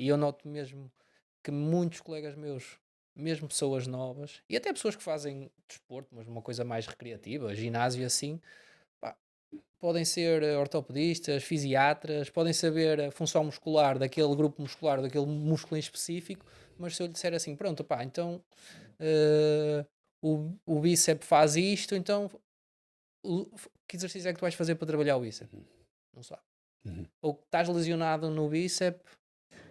E eu noto mesmo que muitos colegas meus, mesmo pessoas novas, e até pessoas que fazem desporto, mas uma coisa mais recreativa, ginásio e assim, pá, podem ser ortopedistas, fisiatras, podem saber a função muscular daquele grupo muscular, daquele músculo em específico, mas se eu lhe disser assim, pronto, pá, então eh, o bíceps faz isto, então que exercício é que tu vais fazer para trabalhar o bíceps? Uhum. Não sabe. Uhum. Ou que estás lesionado no bíceps,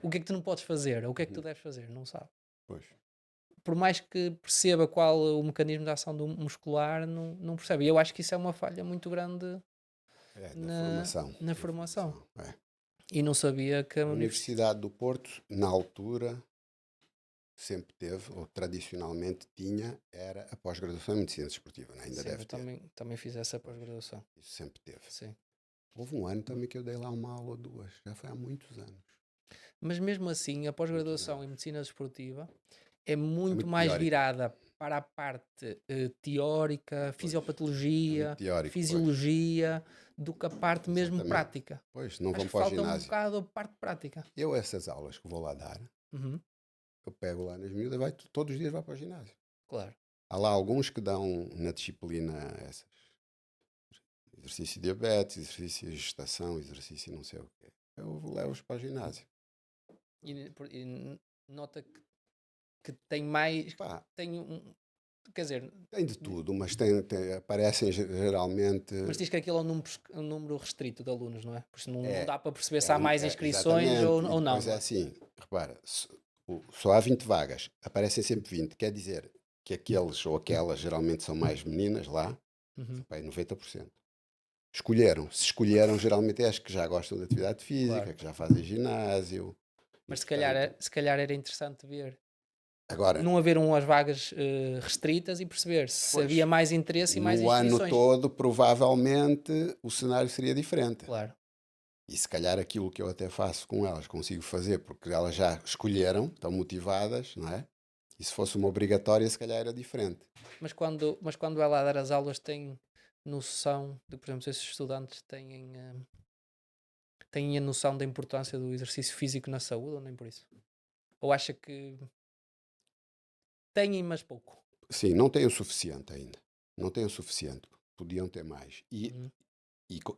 o que é que tu não podes fazer? Ou o que é que tu Uhum. deves fazer? Não sabe. Pois. Por mais que perceba qual o mecanismo de ação do muscular, não percebe. E eu acho que isso é uma falha muito grande É, da na, formação. na Da formação. formação. É. E não sabia que a A universidade. Universidade do Porto, na altura, sempre teve, ou tradicionalmente tinha, era a pós-graduação em Medicina Desportiva, né? Ainda Sim, deve eu ter. também fiz essa Pois, pós-graduação. isso sempre teve. Sim. Houve um ano também que eu dei lá uma aula ou duas, já foi há muitos anos. Mas mesmo assim, a Muitos pós-graduação em anos. medicina desportiva é É muito muito mais teórica. virada para a parte teórica, Pois. É muito fisiopatologia, teórico, pois. fisiologia, do que a parte mesmo Exatamente. prática. Pois, não Acho vão que para o falta um ginásio. bocado a parte prática. Eu, essas aulas que vou lá dar, Uhum, eu pego lá nas miúdas, vai, todos os dias vai para o ginásio. claro. Há lá alguns que dão na disciplina essas. Exercício de diabetes, exercício de gestação, exercício não sei o quê. Eu levo-os para o ginásio. E nota que tem mais. Pá, Tem um. Quer dizer, tem de tudo, mas aparecem geralmente. mas diz que aquilo é um número restrito de alunos, não é? Por isso não É, dá para perceber se há mais inscrições exatamente. E ou não, depois é não é? assim, repara, só há 20 vagas, aparecem sempre 20. Quer dizer que aqueles ou aquelas geralmente são mais meninas lá, Uhum, pá, é 90%. Escolheram. Se escolheram, geralmente é as que já gostam de atividade claro. física, que já fazem ginásio e Mas se calhar, portanto. se calhar era interessante ver. Agora, Não haver umas vagas restritas e perceber se havia pois, mais interesse e mais no ano inscrições. todo, provavelmente o cenário seria diferente. Claro. E se calhar aquilo que eu até faço com elas, consigo fazer, porque elas já escolheram, estão motivadas, não é? E se fosse uma obrigatória, se calhar era diferente. Mas quando vai lá dar as aulas, tem noção de que, por exemplo, esses estudantes têm a noção da importância do exercício físico na saúde ou nem por isso? Ou acha que têm, mas pouco? Sim, não tem o suficiente ainda. Não tem o suficiente. Podiam ter mais. Uhum,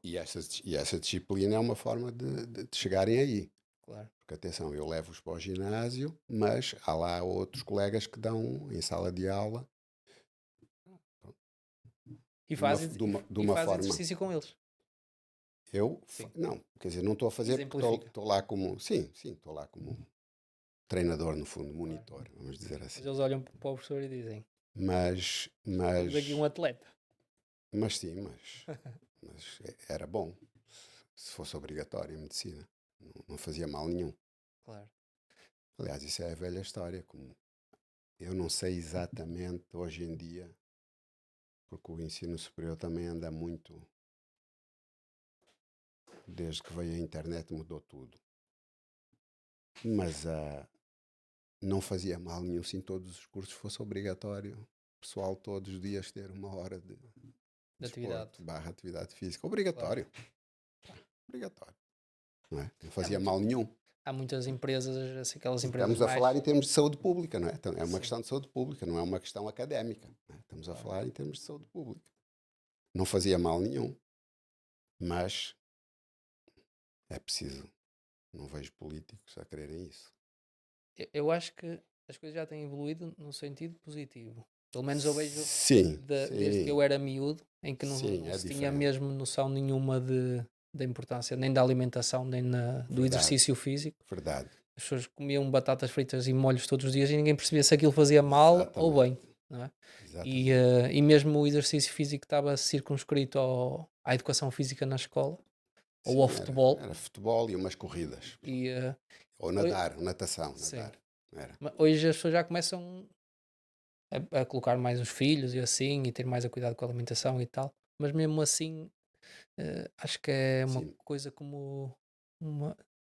E essa disciplina é uma forma de chegarem aí. claro. Porque atenção, eu levo-os para o ginásio, mas há lá outros colegas que dão em sala de aula E de uma, faz, de uma, de e uma faz forma. exercício com eles. Sim. Não, quer dizer, não estou a fazer porque Exemplifica. estou lá como. Sim, sim, estou lá como treinador, no fundo, Claro. monitor, vamos dizer Mas assim. eles olham para o professor e dizem: Mas, temos aqui um mas, atleta. mas sim, mas era bom se fosse obrigatório em medicina. Não, não fazia mal nenhum. Claro. Aliás, isso é a velha história. Como eu não sei exatamente hoje em dia, porque o ensino superior também anda muito, desde que veio a internet mudou tudo. Mas não fazia mal nenhum se em todos os cursos fosse obrigatório o pessoal todos os dias ter uma hora de De atividade. desporto barra atividade física. Claro. Obrigatório. Obrigatório. Não é? Não Há, fazia muito, mal nenhum. há muitas empresas, assim, aquelas E empresas estamos a falar mais. em termos de saúde pública, não é? Então, é uma Sim. questão de saúde pública, não é uma questão académica. Não é? Estamos a Claro. falar em termos de saúde pública. Não fazia mal nenhum, mas é preciso. Não vejo políticos a quererem isso. Eu acho que as coisas já têm evoluído no sentido positivo. Pelo menos eu vejo Sim, desde que sim, eu era miúdo, em que sim, não é se tinha diferente. mesmo noção nenhuma da importância, nem da alimentação, nem do Verdade, exercício físico. verdade. As pessoas comiam batatas fritas e molhos todos os dias e ninguém percebia se aquilo fazia mal ou bem, Exatamente, não é? exatamente. E mesmo o exercício físico estava circunscrito à educação física na escola ou ao Sim, futebol. era futebol e umas corridas. E Ou hoi- nadar, natação, sim, nadar. Era. mas hoje as pessoas já começam a colocar mais os filhos e assim, e ter mais a cuidado com a alimentação e tal. Mas mesmo assim, acho que é uma Sim, coisa como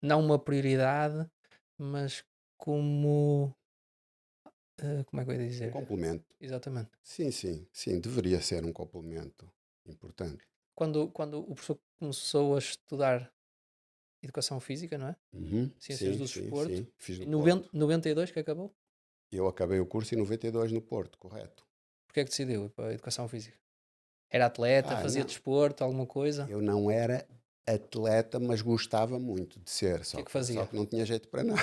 não uma prioridade, mas como, como é que eu ia um dizer? complemento. Exatamente. Sim, sim, sim, deveria ser um complemento importante. Quando o professor começou a estudar Educação Física, não é? Ciências Sim, do sim, Desporto. sim. Fiz Em no Porto. 92 que acabou? Eu acabei o curso em 92 no Porto, correto. Porquê é que decidiu ir para a Educação Física? Era atleta, fazia Não. desporto, alguma coisa? Eu não era atleta, mas gostava muito de ser. O que é Só que que, só fazia? que não tinha jeito para nada.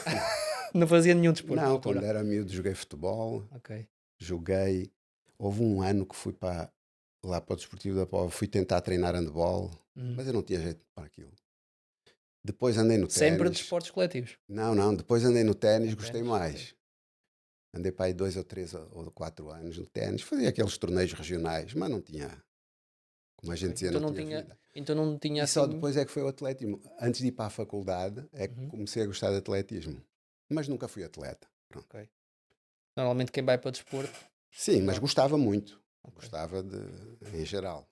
Não fazia nenhum desporto na Não, quando altura? era miúdo joguei futebol, Ok. joguei. Houve um ano que fui lá para o Desportivo da Póvoa, fui tentar treinar handball, Uhum. mas eu não tinha jeito para aquilo. Depois andei no Sempre ténis. desportos coletivos. Não, depois andei no ténis, No gostei ténis, ok. mais. Andei para aí 2 ou 3 ou 4 anos no ténis, fazia aqueles torneios regionais, mas não tinha, como a gente Ok. dizia, não tinha vida. Então não tinha E só assim. depois é que foi o atletismo. Antes de ir para a faculdade, é que Uhum. comecei a gostar de atletismo. Mas nunca fui atleta. Pronto. Ok. Normalmente quem vai para desporto. Sim, mas Não. gostava muito. Ok. Gostava em geral.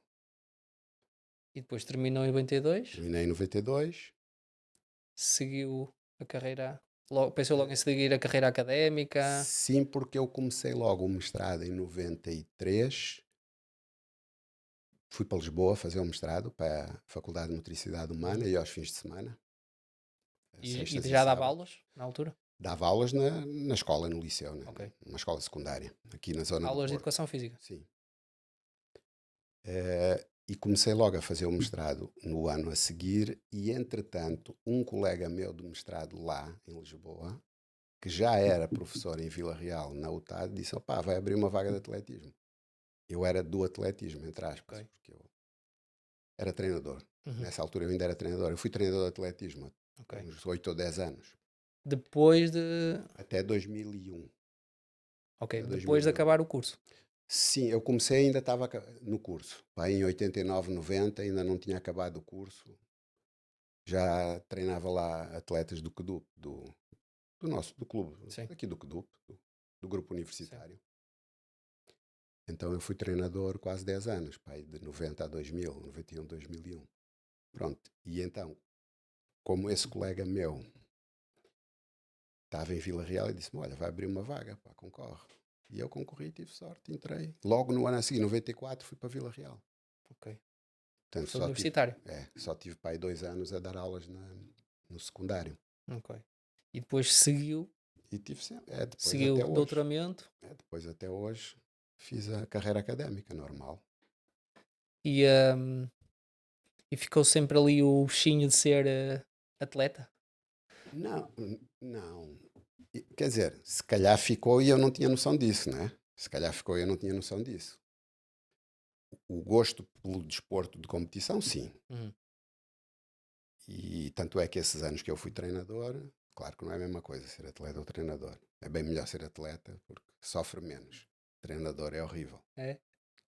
E depois terminou em 92, Terminei em 92. seguiu a carreira. Pensou logo em seguir a carreira académica. Sim, porque eu comecei logo o mestrado em 93. Fui para Lisboa fazer o mestrado para a Faculdade de Motricidade Humana Uhum. e aos fins de semana, E sextas e já dava sábados. aulas na altura? Dava aulas na escola, no liceu, Ok. numa escola secundária, aqui na zona do Aulas de Porto. educação física. Sim. E comecei logo a fazer o mestrado no ano a seguir e, entretanto, um colega meu do mestrado lá em Lisboa, que já era professor em Vila Real, na UTAD, disse, opá, vai abrir uma vaga de atletismo. Eu era do atletismo, entre aspas, Ok. porque eu era treinador. Uhum. Nessa altura eu ainda era treinador. Eu fui treinador de atletismo Ok. há uns 8 ou 10 anos, Depois de. até 2001. Ok, Até depois de 2001. acabar o curso. Sim, eu comecei ainda estava no curso. Pá, em 89, 90 ainda não tinha acabado o curso. Já treinava lá atletas do CDUP, do clube, Sim, aqui do CDUP, do grupo sim. universitário. Então eu fui treinador quase 10 anos, pá, de 90 a 2000, 91, 2001. Pronto, e então, como esse colega meu estava em Vila Real e disse-me, olha, vai abrir uma vaga, pá, concorre. E eu concorri, tive sorte, entrei. Logo no ano a seguir, 94, fui para Vila Real. Ok. Portanto, Professor universitário. só tive para aí 2 anos a dar aulas no secundário. Ok. E depois seguiu, E tive sempre, depois seguiu até hoje. doutoramento Depois até hoje fiz a carreira académica normal. e, hum, e ficou sempre ali o bichinho de ser atleta. Não, não. Quer dizer, se calhar ficou e eu não tinha noção disso, né? Se calhar ficou e eu não tinha noção disso. O gosto pelo desporto de competição, sim. Uhum. E tanto é que esses anos que eu fui treinador, claro que não é a mesma coisa ser atleta ou treinador. É bem melhor ser atleta porque sofre menos. Treinador é horrível. É?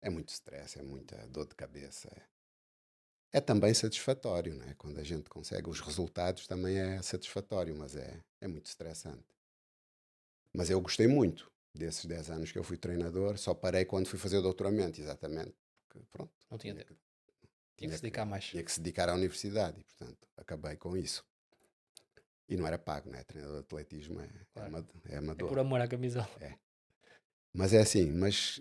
É muito stress, é muita dor de cabeça. É também satisfatório, né? Quando a gente consegue os resultados também é satisfatório, mas é muito estressante. Mas eu gostei muito desses 10 anos que eu fui treinador, só parei quando fui fazer o doutoramento, exatamente. Porque, pronto, Não tinha tinha tempo. que, Tinha que tinha se que, dedicar mais. tinha que se dedicar à universidade e, portanto, acabei com isso. E não era pago, né? Treinador de atletismo Claro. é É por amador. amor à camisola. É. Mas é assim, mas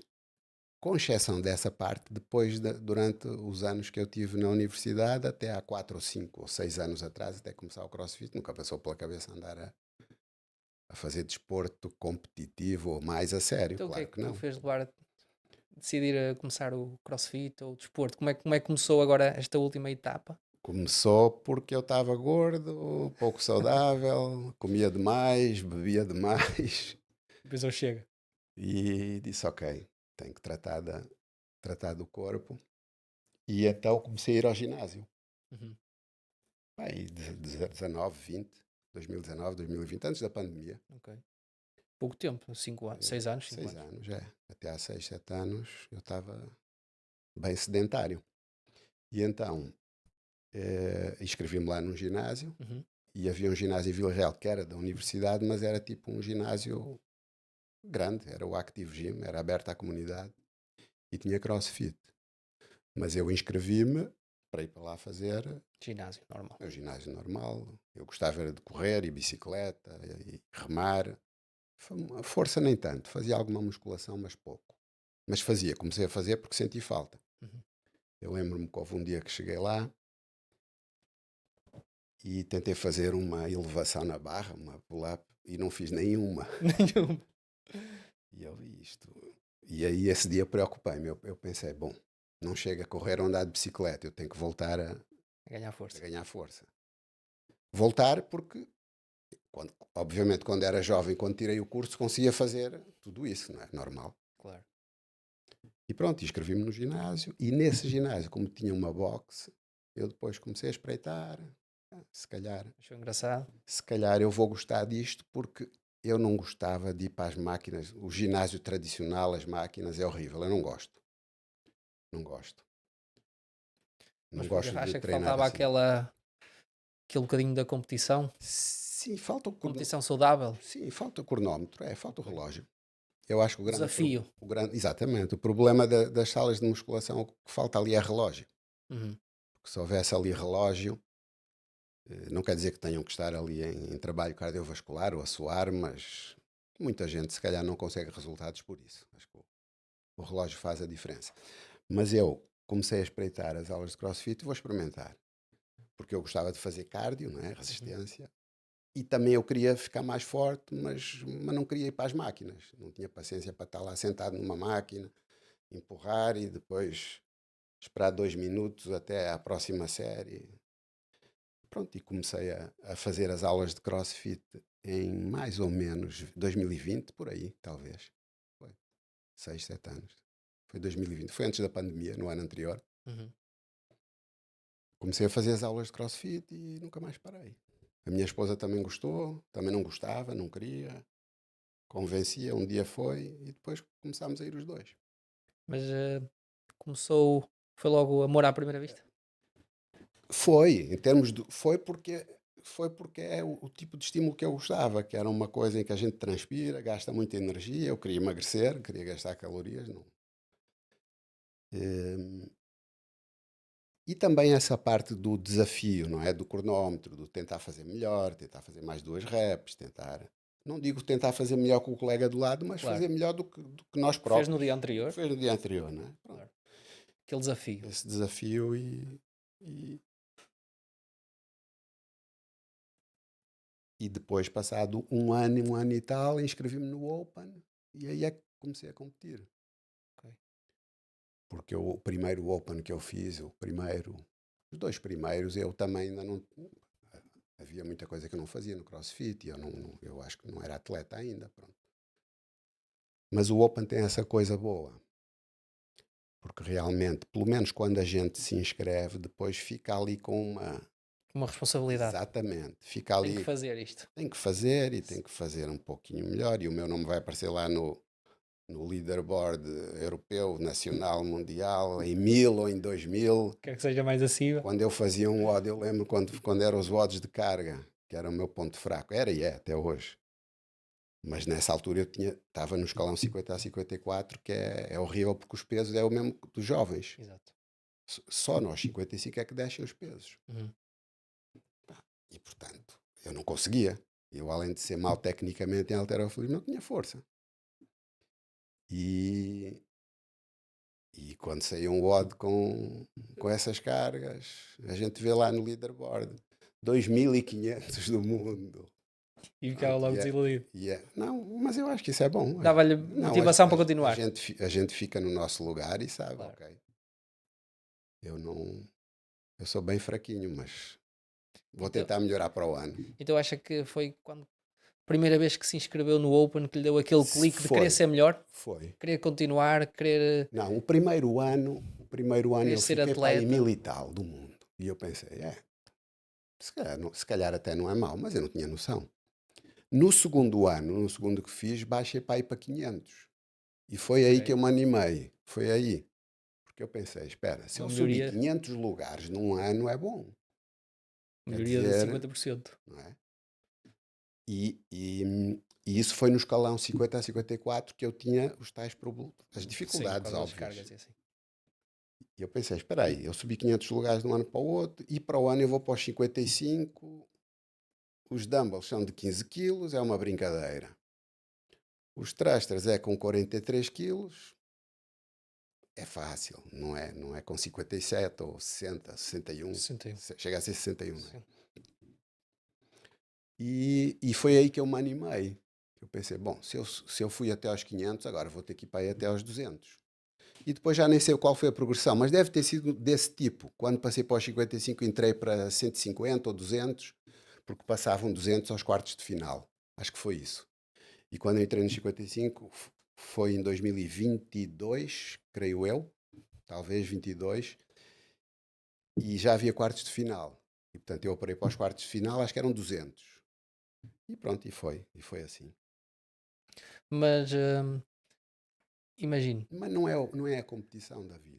com exceção dessa parte, depois, durante os anos que eu tive na universidade, até há 4 ou 5 ou 6 anos atrás, até começar o CrossFit, nunca passou pela cabeça andar a fazer desporto competitivo ou mais a sério, Então o que é claro que que tu não. fez levar a decidir a começar o CrossFit ou o desporto? Como é que começou agora esta última etapa? Começou porque eu estava gordo, pouco saudável, comia demais, bebia demais Depois eu chego. e disse: Ok, tenho que tratar do corpo. E então comecei a ir ao ginásio. Uhum. Aí, 19, 20, 2019, 2020, antes da pandemia. Ok. Pouco tempo, 5 anos, 6 anos, 5 6 anos. anos, é. Até há 6, 7 anos eu estava bem sedentário. E então inscrevi-me lá num ginásio. Uhum. E havia um ginásio em Vila Real que era da universidade, mas era tipo um ginásio grande. Era o Active Gym, era aberto à comunidade e tinha CrossFit. Mas eu inscrevi-me para ir para lá fazer Ginásio, normal. o ginásio normal. Eu gostava era de correr e bicicleta e remar. Força nem tanto, fazia alguma musculação, mas pouco. Mas fazia, comecei a fazer porque senti falta. Uhum. Eu lembro-me que houve um dia que cheguei lá e tentei fazer uma elevação na barra, uma pull-up, e não fiz nenhuma. Nenhuma. E eu vi isto. E aí esse dia preocupei-me. Eu pensei, bom, não chega a correr ou andar de bicicleta, eu tenho que voltar A ganhar a força. ganhar força. Voltar porque, obviamente, quando era jovem, quando tirei o curso, conseguia fazer tudo isso, não é? Normal. Claro. E pronto, inscrevi-me no ginásio. E nesse ginásio, como tinha uma boxe, eu depois comecei a espreitar. Se calhar, Achou engraçado? se calhar eu vou gostar disto porque eu não gostava de ir para as máquinas. O ginásio tradicional, as máquinas, é horrível. Eu não gosto. Não gosto. Mas Não porque gosto de acha que treinar faltava assim. aquele bocadinho da competição? Sim, falta o Competição saudável? sim, falta o cronómetro, falta o relógio. Eu acho que Desafio. exatamente, o problema das salas de musculação, o que falta ali é relógio. Uhum. Porque se houvesse ali relógio, não quer dizer que tenham que estar ali em trabalho cardiovascular ou a suar, mas muita gente se calhar não consegue resultados por isso. Acho que o relógio faz a diferença. Mas eu comecei a espreitar as aulas de CrossFit e vou experimentar. Porque eu gostava de fazer cardio, não é? Uhum. Resistência. E também eu queria ficar mais forte, mas não queria ir para as máquinas. Não tinha paciência para estar lá sentado numa máquina, empurrar e depois esperar 2 minutos até à próxima série. Pronto, e comecei a fazer as aulas de CrossFit em mais ou menos 2020, por aí, talvez. Foi 6, 7 anos. Foi 2020. Foi antes da pandemia, no ano anterior. Uhum. Comecei a fazer as aulas de CrossFit e nunca mais parei. A minha esposa também gostou, também não gostava, não queria. Convencia, um dia foi e depois começámos a ir os dois. Mas começou, foi logo amor à primeira vista? Foi, em termos de. Foi porque é o tipo de estímulo que eu gostava, que era uma coisa em que a gente transpira, gasta muita energia. Eu queria emagrecer, queria gastar calorias. Não. Hum, E também essa parte do desafio, não é? Do cronómetro, do tentar fazer melhor, tentar fazer mais 2 reps, tentar. Não digo tentar fazer melhor que o colega do lado, mas Claro. fazer melhor do que nós Que fez no próprios. dia Do que anterior? fez no dia anterior, não é? Pronto. Claro. Aquele desafio. Esse desafio e depois, passado um ano e tal, inscrevi-me no Open e aí é que comecei a competir. Ok. Porque o primeiro Open que eu fiz, os 2 primeiros, eu também ainda não. Havia muita coisa que eu não fazia no CrossFit e eu acho que não era atleta ainda. Pronto. Mas o Open tem essa coisa boa. Porque realmente, pelo menos quando a gente se inscreve, depois fica ali com uma. Uma responsabilidade. Exatamente. Fica Tenho que ali. fazer isto. Tem que fazer e tem que fazer um pouquinho melhor. E o meu nome vai aparecer lá no leaderboard europeu, nacional, mundial, em 1000 ou em 2000. Quero que seja mais acessível. Quando eu fazia um WOD, eu lembro quando eram os WODs de carga, que era o meu ponto fraco. Era e é, até hoje. Mas nessa altura estava no escalão 50 a 54, que é horrível porque os pesos é o mesmo dos jovens. Exato. Só nós 55 é que descem os pesos. Uhum. E portanto, eu não conseguia. Eu, além de ser mau tecnicamente em halterofilismo, não tinha força. E, e quando saiu um WOD com essas cargas, a gente vê lá no leaderboard 2500 do mundo. E ficava Pronto, logo desiludido. não, mas eu acho que isso é bom. Dava-lhe Não, motivação para a continuar. gente, a gente fica no nosso lugar e sabe, Claro. ok. Eu não. Eu sou bem fraquinho, mas vou Então, tentar melhorar para o ano. então acha que foi quando primeira vez que se inscreveu no Open que lhe deu aquele clique de querer Foi, ser melhor, foi. querer continuar, Não, o primeiro ano querer eu ser fiquei para aí atleta? 1000 e tal do mundo. E eu pensei, se calhar até não é mau, mas eu não tinha noção. No segundo ano, no segundo que fiz, baixei para aí para 500. E foi aí que Ok. eu me animei. Foi aí. Porque eu pensei, espera, se Uma eu subir melhoria, 500 lugares num ano é bom. Quer melhoria de dizer, 50%. não é? E isso foi no escalão 50 a 54 que eu tinha as Sim, por dificuldades causa das óbvias. cargas e assim. E eu pensei, espera aí, eu subi 500 lugares de um ano para o outro e para o ano eu vou para os 55. Os dumbbells são de 15 quilos, é uma brincadeira. Os thrusters é com 43 quilos, é fácil, não é com 57 ou 60, 61, 61. chega a ser 61, não é? Sim. E foi aí que eu me animei. Eu pensei, bom, se eu fui até aos 500, agora vou ter que ir para aí até aos 200. E depois já nem sei qual foi a progressão, mas deve ter sido desse tipo. Quando passei para os 55, entrei para 150 ou 200, porque passavam 200 aos quartos de final. Acho que foi isso. E quando eu entrei nos 55, foi em 2022, creio eu, talvez 22, e já havia quartos de final. E portanto eu operei para os quartos de final, acho que eram 200. E pronto, e foi assim. Mas imagino, Mas não é a competição, David.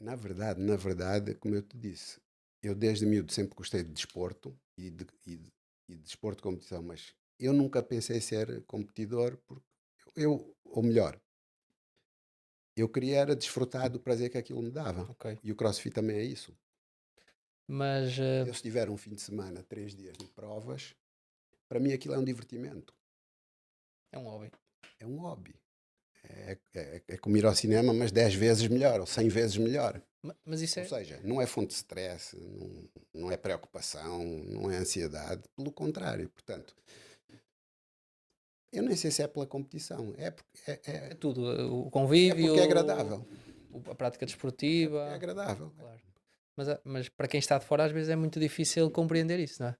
Na verdade, como eu te disse, eu desde miúdo sempre gostei de desporto e de desporto de competição, mas eu nunca pensei ser competidor, porque ou melhor, eu queria era desfrutar do prazer que aquilo me dava. ok. E o CrossFit também é isso. Mas Eu, se tiver um fim de semana, 3 dias de provas, para mim aquilo é um divertimento, é um hobby. é um hobby. É como ir ao cinema, mas 10 vezes melhor ou 100 vezes melhor. Mas isso Ou é seja, não é fonte de stress, não é preocupação, não é ansiedade, pelo contrário. Portanto, eu nem sei se é pela competição, é tudo. O é porque é convívio, agradável. a prática É porque é desportiva, agradável. claro. Mas para quem está de fora, às vezes é muito difícil compreender isso, não é?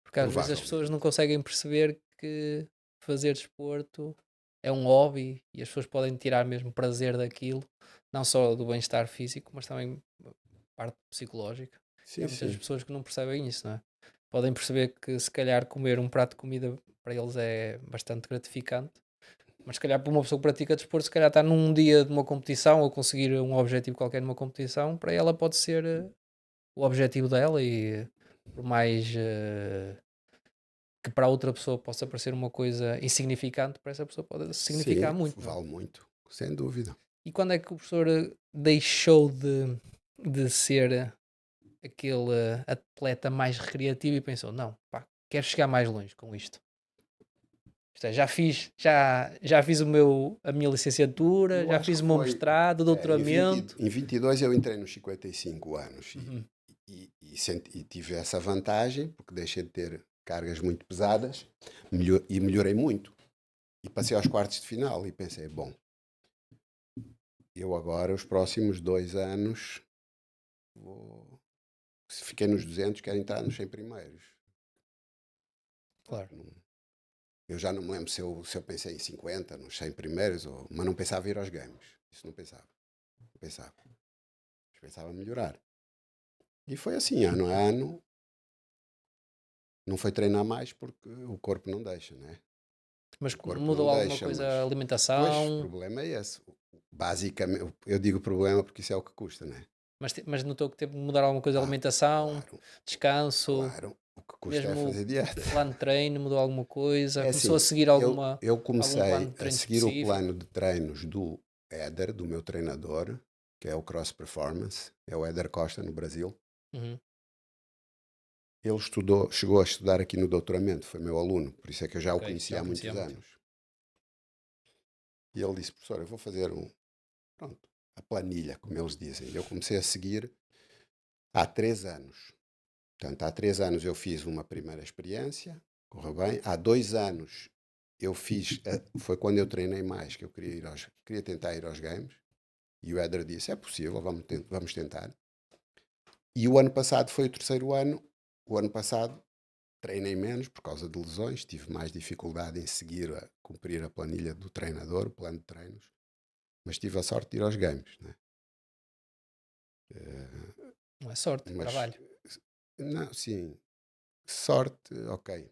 Porque às vezes as pessoas Provavelmente. não conseguem perceber que fazer desporto é um hobby e as pessoas podem tirar mesmo prazer daquilo, não só do bem-estar físico, mas também parte psicológica. E Sim, há muitas sim. pessoas que não percebem isso, não é? Podem perceber que se calhar comer um prato de comida para eles é bastante gratificante, mas se calhar para uma pessoa que pratica desporto, se calhar está num dia de uma competição ou conseguir um objetivo qualquer numa competição, para ela pode ser o objetivo dela e por mais que para outra pessoa possa parecer uma coisa insignificante, para essa pessoa pode significar Sim, muito, não é? vale muito, sem dúvida. E quando é que o professor deixou de ser aquele atleta mais recreativo e pensou, não, pá, quero chegar mais longe com isto? Isto é, já fiz a minha licenciatura, Eu já acho que fiz o meu foi mestrado, em 20, doutoramento. em 22 eu entrei nos 55 anos Uhum, e tive essa vantagem, porque deixei de ter cargas muito pesadas e melhorei muito. E passei aos quartos de final e pensei, bom, eu agora, os próximos 2 anos, vou, se fiquei nos 200, quero entrar nos 100 primeiros. claro. Eu já não me lembro se eu pensei em 50, nos 100 primeiros, mas não pensava em ir aos games. Isso não pensava. Não pensava. Mas pensava melhorar. E foi assim, ano a ano. Não foi treinar mais porque o corpo não deixa, né? Mas O corpo não mudou alguma deixa, coisa a mas. Pois, o alimentação? problema é esse. Basicamente, eu digo problema porque isso é o que custa, né? Mas notou que teve que mudar alguma coisa a Ah, alimentação, claro, descanso, claro. O que custa é mesmo fazer dieta. o plano de treino mudou alguma coisa? É Começou a assim, seguir eu algum plano comecei de a treino seguir o específico? plano de treinos do Éder, do meu treinador, que é o Cross Performance, é o Éder Costa no Brasil. Uhum, Ele chegou a estudar aqui no doutoramento, foi meu aluno, por isso é que eu já o ok, já conhecia o há conhecia há muitos muito tempo. anos. E ele disse, professor, eu vou fazer pronto, a planilha, como eles dizem. Eu comecei a seguir há 3 anos. Portanto, há 3 anos eu fiz uma primeira experiência, correu bem. Há 2 anos eu fiz, foi quando eu treinei mais, que eu queria tentar ir aos games. E o Éder disse, é possível, vamos tentar. E o ano passado foi o terceiro ano. O ano passado treinei menos por causa de lesões, tive mais dificuldade em cumprir a planilha do treinador, o plano de treinos, mas tive a sorte de ir aos games, né? Não é sorte, é Mas, trabalho, não, sim, sorte, ok.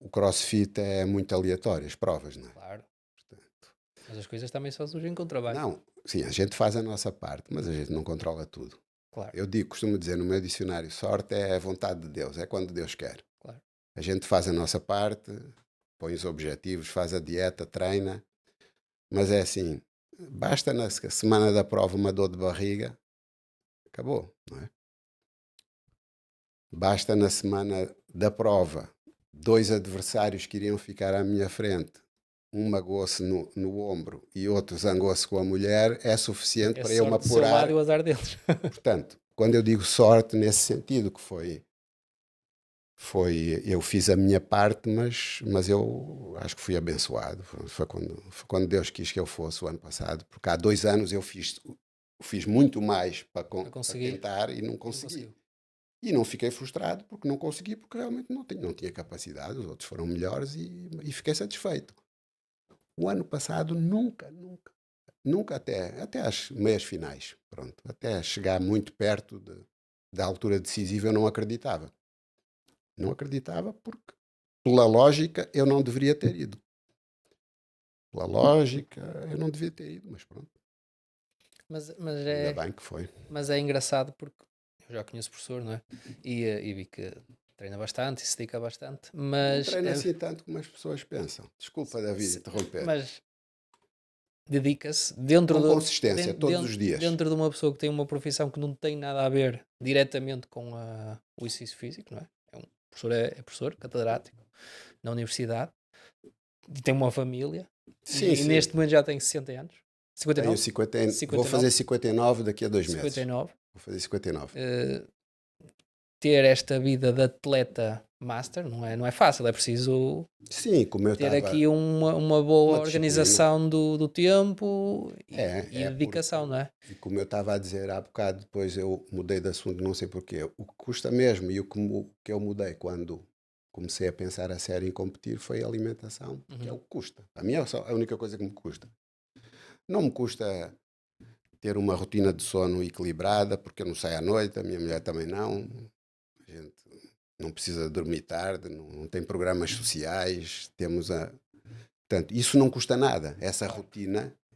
O CrossFit é muito aleatório, as provas, não é? claro. Portanto, Mas as coisas também só surgem com trabalho, não, sim, a gente faz a nossa parte, mas a gente não controla tudo. claro, Costumo dizer no meu dicionário, sorte é a vontade de Deus, é quando Deus quer. claro. A gente faz a nossa parte, põe os objetivos, faz a dieta, treina, mas é assim, basta na semana da prova uma dor de barriga, acabou, não é? Basta na semana da prova, dois adversários que iriam ficar à minha frente, um magoou-se no ombro e outro zangou-se com a mulher, é suficiente É para eu me sorte do seu lado e apurar. o azar deles. Portanto, quando eu digo sorte nesse sentido, que foi eu fiz a minha parte, mas eu acho que fui abençoado. Foi quando Deus quis que eu fosse o ano passado, porque há 2 anos eu fiz muito mais Para para conseguir, tentar e não e não consegui. conseguiu. E não fiquei frustrado porque não consegui, porque realmente não tinha capacidade, os outros foram melhores e fiquei satisfeito. O ano passado nunca até às meias finais, pronto, até chegar muito perto da altura decisiva eu não acreditava. Não acreditava porque, pela lógica, eu não deveria ter ido. Pela lógica, eu não devia ter ido, mas pronto, Mas, mas, ainda é, bem que foi. mas é engraçado porque eu já conheço o professor, não é? E vi que treina bastante e se dedica bastante, Não mas, treino assim tanto como as pessoas pensam. Desculpa, David, se- interromper. mas dedica-se dentro Com de, consistência, todos os dias. dentro de uma pessoa que tem uma profissão que não tem nada a ver diretamente com o exercício físico, não é? É um professor, é professor, catedrático na universidade, e tem uma família Sim, e sim. neste momento já tem 60 anos, Tenho 59, 50, vou fazer 59, 59 daqui a 2 meses. 59. Vou fazer 59. Ter esta vida de atleta master não é fácil, é preciso Sim, como eu ter estava, aqui uma boa uma disciplina. organização do tempo e É porque, dedicação, não é? e como eu estava a dizer há bocado, depois eu mudei de assunto, não sei porquê. O que custa mesmo e que eu mudei quando comecei a pensar a sério em competir foi a alimentação, porque é Uhum. o que custa. A mim é só a única coisa que me custa. Não me custa ter uma rotina de sono equilibrada, porque eu não saio à noite, a minha mulher também não. A gente não precisa dormir tarde, não tem programas sociais, temos a. Portanto, isso não custa nada, Claro.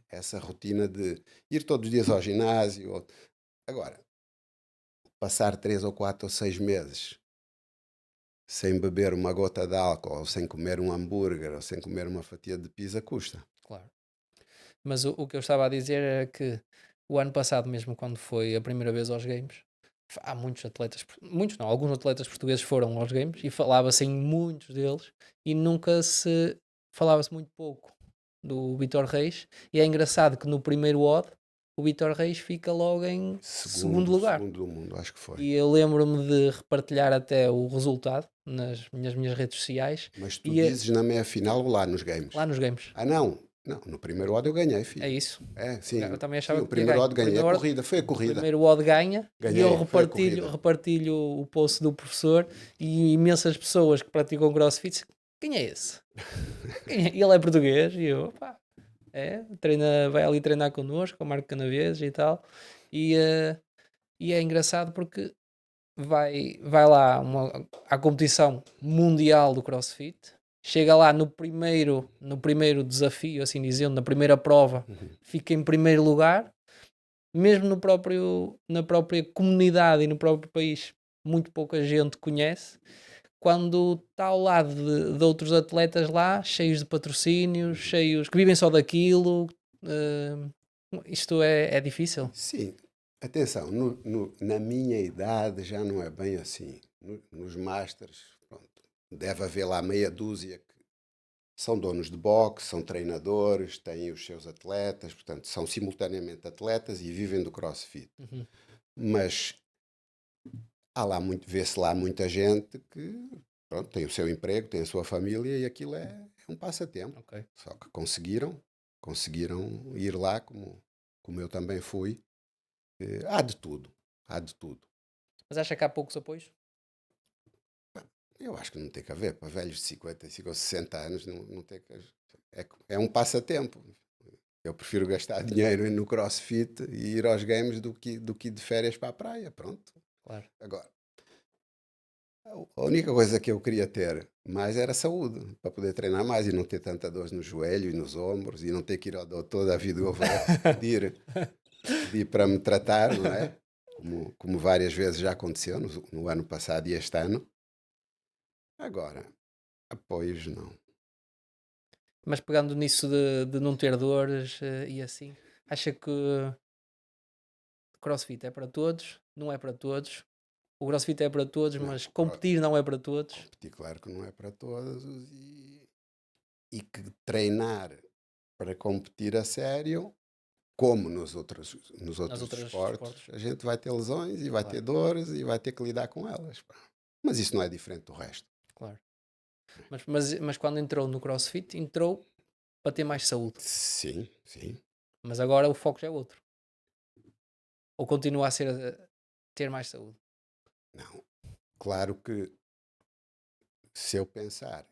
essa rotina de ir todos os dias ao ginásio. Agora, passar 3 ou 4 ou 6 meses sem beber uma gota de álcool, ou sem comer um hambúrguer, ou sem comer uma fatia de pizza, custa. Claro. Mas o que eu estava a dizer era que o ano passado, mesmo quando foi a primeira vez aos Games, há muitos atletas, muitos não, alguns atletas portugueses foram aos Games e falava-se em muitos deles e nunca se falava-se muito pouco do Vitor Reis. E é engraçado que no primeiro odd o Vitor Reis fica logo em segundo lugar. Segundo do mundo, acho que foi. E eu lembro-me de repartilhar até o resultado nas minhas redes sociais Mas tu e dizes na meia final ou lá nos games? lá nos Games. Ah, não. Não, no primeiro odd eu ganhei, É filho. isso. É, Eu sim. também Sim, achava o que tinha primeiro ganho. odd ganhei. Foi a O corrida. primeiro odd ganha e eu Ganhei, foi a corrida. repartilho o post do professor e imensas pessoas que praticam crossfit dizem, quem é esse? E ele é português e eu, pá, vai ali treinar connosco, com o Marco Canaveses e tal. E, e é engraçado porque vai lá à competição mundial do CrossFit, chega lá no primeiro desafio, assim dizendo, na primeira prova, fica em primeiro lugar, mesmo na própria comunidade e no próprio país, muito pouca gente conhece, quando está ao lado de outros atletas lá, cheios de patrocínios, cheios que vivem só daquilo. eh, Isto é difícil. Sim, atenção, na minha idade já não é bem assim. Nos Masters, pronto, deve haver lá meia dúzia que são donos de boxe, são treinadores, têm os seus atletas, portanto, são simultaneamente atletas e vivem do CrossFit. Uhum, Mas vê-se lá muita gente que pronto, tem o seu emprego, tem a sua família e aquilo é um passatempo. ok. Só que conseguiram ir lá como eu também fui. Há de tudo, há de tudo. Mas acha que há poucos apoios? Eu acho que não tem que haver. Para velhos de 55 ou 60 anos, não tem que. É um passatempo. Eu prefiro gastar dinheiro no CrossFit e ir aos games do que ir de férias para a praia. Pronto. Claro. Agora, a única coisa que eu queria ter mais era saúde, para poder treinar mais e não ter tanta dor no joelho e nos ombros e não ter que ir ao doutor da vida pedir para me tratar, não é? Como várias vezes já aconteceu no ano passado e este ano. Agora, apoios não. Mas pegando nisso de não ter dores e assim, acha que CrossFit é para todos? Não é para todos? O CrossFit é para todos, Não, mas competir não é para todos? competir, claro que não é para todos e que treinar para competir a sério, como nos Nas outros outras esportes, esportes? a gente vai ter lesões e vai ter Claro. dores e vai ter que lidar com elas. Pá. Mas isso não é diferente do resto. Claro. Mas quando entrou no CrossFit, entrou para ter mais saúde. Sim, sim. Mas agora o foco já é outro. Ou continua a ser ter mais saúde. Não. Claro que se eu pensar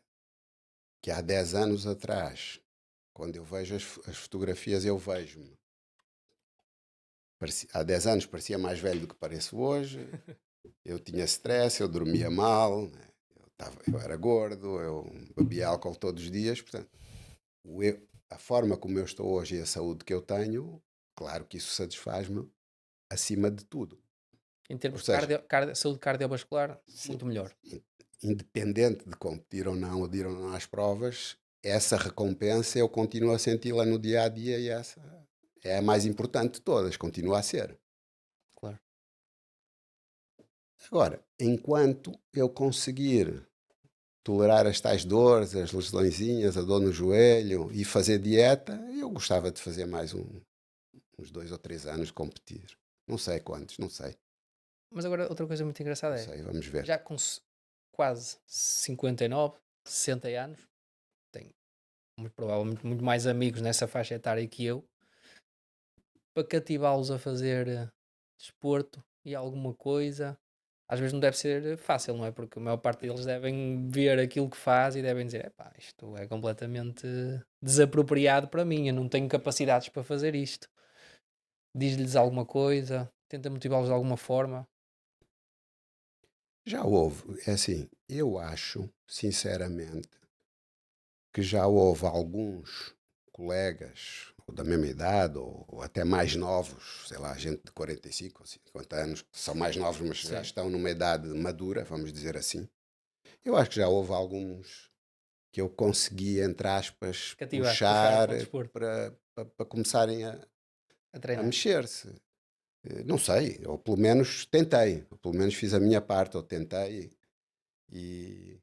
que há 10 anos atrás, quando eu vejo as fotografias, eu vejo-me. Há 10 anos parecia mais velho do que pareço hoje. Eu tinha stress, eu dormia mal, né? Eu era gordo, eu bebia álcool todos os dias. Portanto, a forma como eu estou hoje e a saúde que eu tenho, claro que isso satisfaz-me acima de tudo. Em Ou termos de seja, saúde cardiovascular, sim, muito melhor. independente de competir ou de ir ou não às provas, essa recompensa eu continuo a senti-la no dia a dia e essa é a mais importante de todas, continua a ser. Claro. Agora, enquanto eu conseguir tolerar as tais dores, as lesõezinhas, a dor no joelho e fazer dieta, eu gostava de fazer mais uns 2 ou 3 anos de competir. Não sei quantos, não sei. Mas agora outra coisa muito Não engraçada é, sei, vamos ver. já com quase 59, 60 anos, tem muito provavelmente muito mais amigos nessa faixa etária que eu, para cativá-los a fazer desporto e alguma coisa, às vezes não deve ser fácil, não é? Porque a maior parte deles devem ver aquilo que faz e devem dizer: epá, isto é completamente desapropriado para mim, eu não tenho capacidades para fazer isto. Diz-lhes alguma coisa, tenta motivá-los de alguma forma. Já houve, é assim, eu acho, sinceramente, que já houve alguns colegas, ou da mesma idade, ou até mais novos, sei lá, gente de 45 ou 50 anos, que são mais novos, mas já Sim, estão numa idade madura, vamos dizer assim. Eu acho que já houve alguns que eu consegui, entre aspas, cativar, puxar puxar para o desporto, para começarem a a treinar. mexer-se. Não sei, ou pelo menos tentei, ou pelo menos fiz a minha parte, ou tentei, e,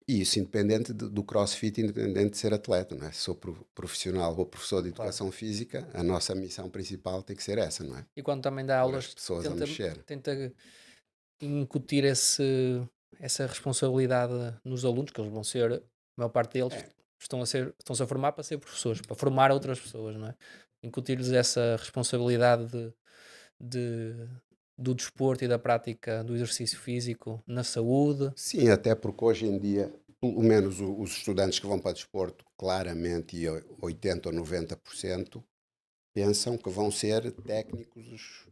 e isso independente do CrossFit, independente de ser atleta, não é? Se sou profissional ou professor de Claro. educação física, a nossa missão principal tem que ser essa, não é? E quando também dá Pôr as aulas, pessoas a tenta, mexer. tenta incutir essa responsabilidade nos alunos, que eles vão ser, a maior parte deles É, estão-se a formar para ser professores, para formar outras pessoas, não é? Incutir-lhes essa responsabilidade de- do desporto e da prática do exercício físico na saúde. sim, até porque hoje em dia, pelo menos os estudantes que vão para desporto, claramente, e 80 ou 90%, pensam que vão ser técnicos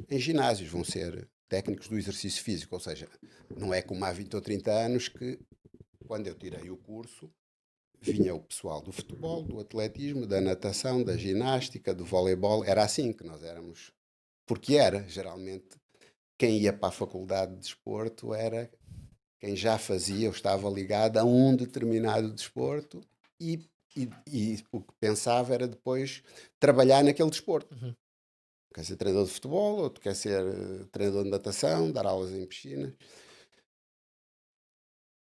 em ginásios, vão ser técnicos do exercício físico, ou seja, não é como há 20 ou 30 anos que, quando eu tirei o curso, vinha o pessoal do futebol, do atletismo, da natação, da ginástica, do voleibol, era assim que nós éramos, porque era, geralmente, quem ia para a faculdade de desporto era quem já fazia ou estava ligado a um determinado desporto e o que pensava era depois trabalhar naquele desporto. Uhum. Quer ser treinador de futebol, outro quer ser treinador de natação, dar aulas em piscinas.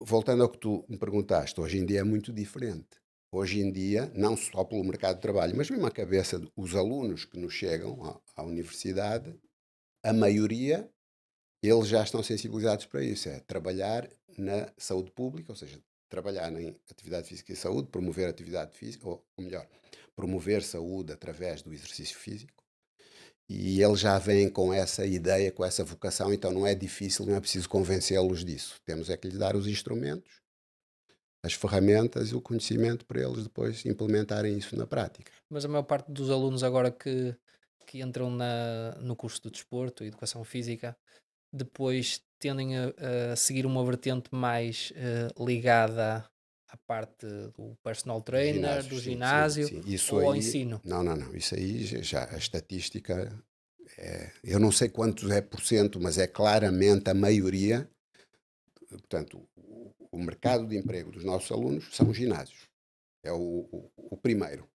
Voltando ao que tu me perguntaste, hoje em dia é muito diferente. Hoje em dia, não só pelo mercado de trabalho, mas mesmo a cabeça dos alunos que nos chegam à universidade, a maioria, eles já estão sensibilizados para isso. É trabalhar na saúde pública, ou seja, trabalhar em atividade física e saúde, promover atividade física, ou melhor, promover saúde através do exercício físico. E eles já vêm com essa ideia, com essa vocação, então não é difícil, não é preciso convencê-los disso. Temos é que lhes dar os instrumentos, as ferramentas e o conhecimento para eles depois implementarem isso na prática. Mas a maior parte dos alunos agora que entram no curso de desporto e educação física depois tendem a seguir uma vertente mais ligada à parte do personal Dos trainer, do ginásios, sim, sim, ginásio sim. Isso ou ao aí, ensino. não, não, não. Isso aí já a estatística, eu não sei quantos é por cento, mas é claramente a maioria. Portanto, o mercado de emprego dos nossos alunos são os ginásios. É o primeiro.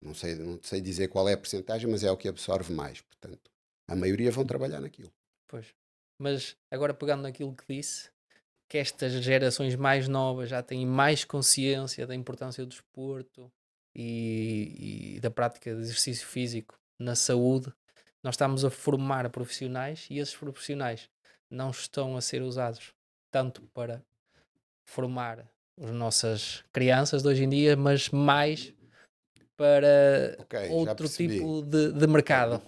Não sei dizer qual é a percentagem, mas é o que absorve mais. Portanto, a maioria vão trabalhar naquilo. Pois. Mas agora pegando naquilo que disse, que estas gerações mais novas já têm mais consciência da importância do desporto e da prática de exercício físico na saúde, nós estamos a formar profissionais e esses profissionais não estão a ser usados tanto para formar as nossas crianças de hoje em dia, mas mais para Ok, já outro percebi. tipo de Ok, mercado.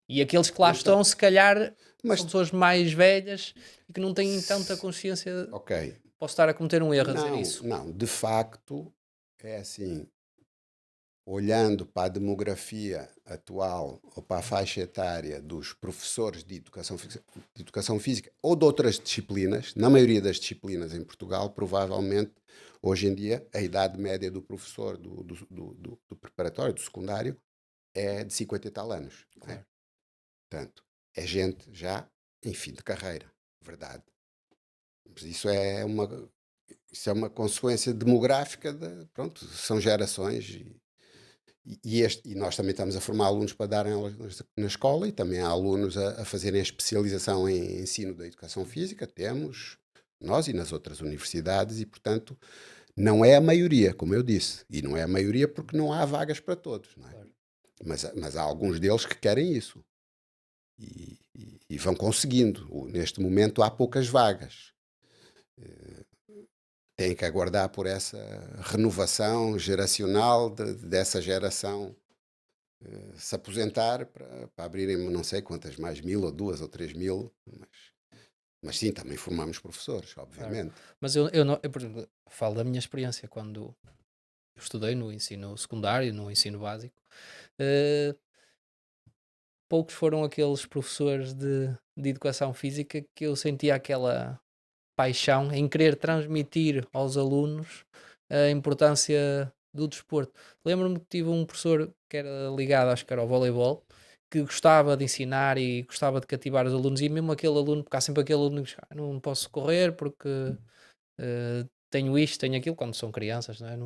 E aqueles que lá então, estão, se calhar, mas, são pessoas mais velhas e que não têm tanta s- consciência. ok, Posso estar a cometer um erro a dizer não, isso. não, de facto, é assim, olhando para a demografia atual ou para a faixa etária dos professores de educação física ou de outras disciplinas, na maioria das disciplinas em Portugal, provavelmente, hoje em dia, a idade média do professor do preparatório, do secundário, é de 50 e tal anos. Né? Claro. Portanto, é gente já em fim de carreira, verdade. Mas isso é uma consequência demográfica, pronto, são gerações e nós também estamos a formar alunos para darem aulas na escola e também há alunos a fazerem a especialização em ensino da educação física, temos nós e nas outras universidades e, portanto, não é a maioria, como eu disse, e não é a maioria porque não há vagas para todos, não é? Claro. Mas há alguns deles que querem isso e vão conseguindo. Neste momento há poucas vagas. Têm que aguardar por essa renovação geracional dessa geração se aposentar para abrirem não sei quantas mais 1000 ou 2000 ou 3000, mas sim, também formamos professores, Claro. obviamente. Mas eu não, eu, por exemplo, falo da minha experiência quando eu estudei no ensino secundário, no ensino básico. eh, Poucos foram aqueles professores de educação física que eu sentia aquela paixão em querer transmitir aos alunos a importância do desporto. Lembro-me que tive um professor que era ligado, acho que era ao voleibol, que gostava de ensinar e gostava de cativar os alunos, e mesmo aquele aluno, porque há sempre aquele aluno que diz, não posso correr porque tenho isto, tenho aquilo, quando são crianças, não é?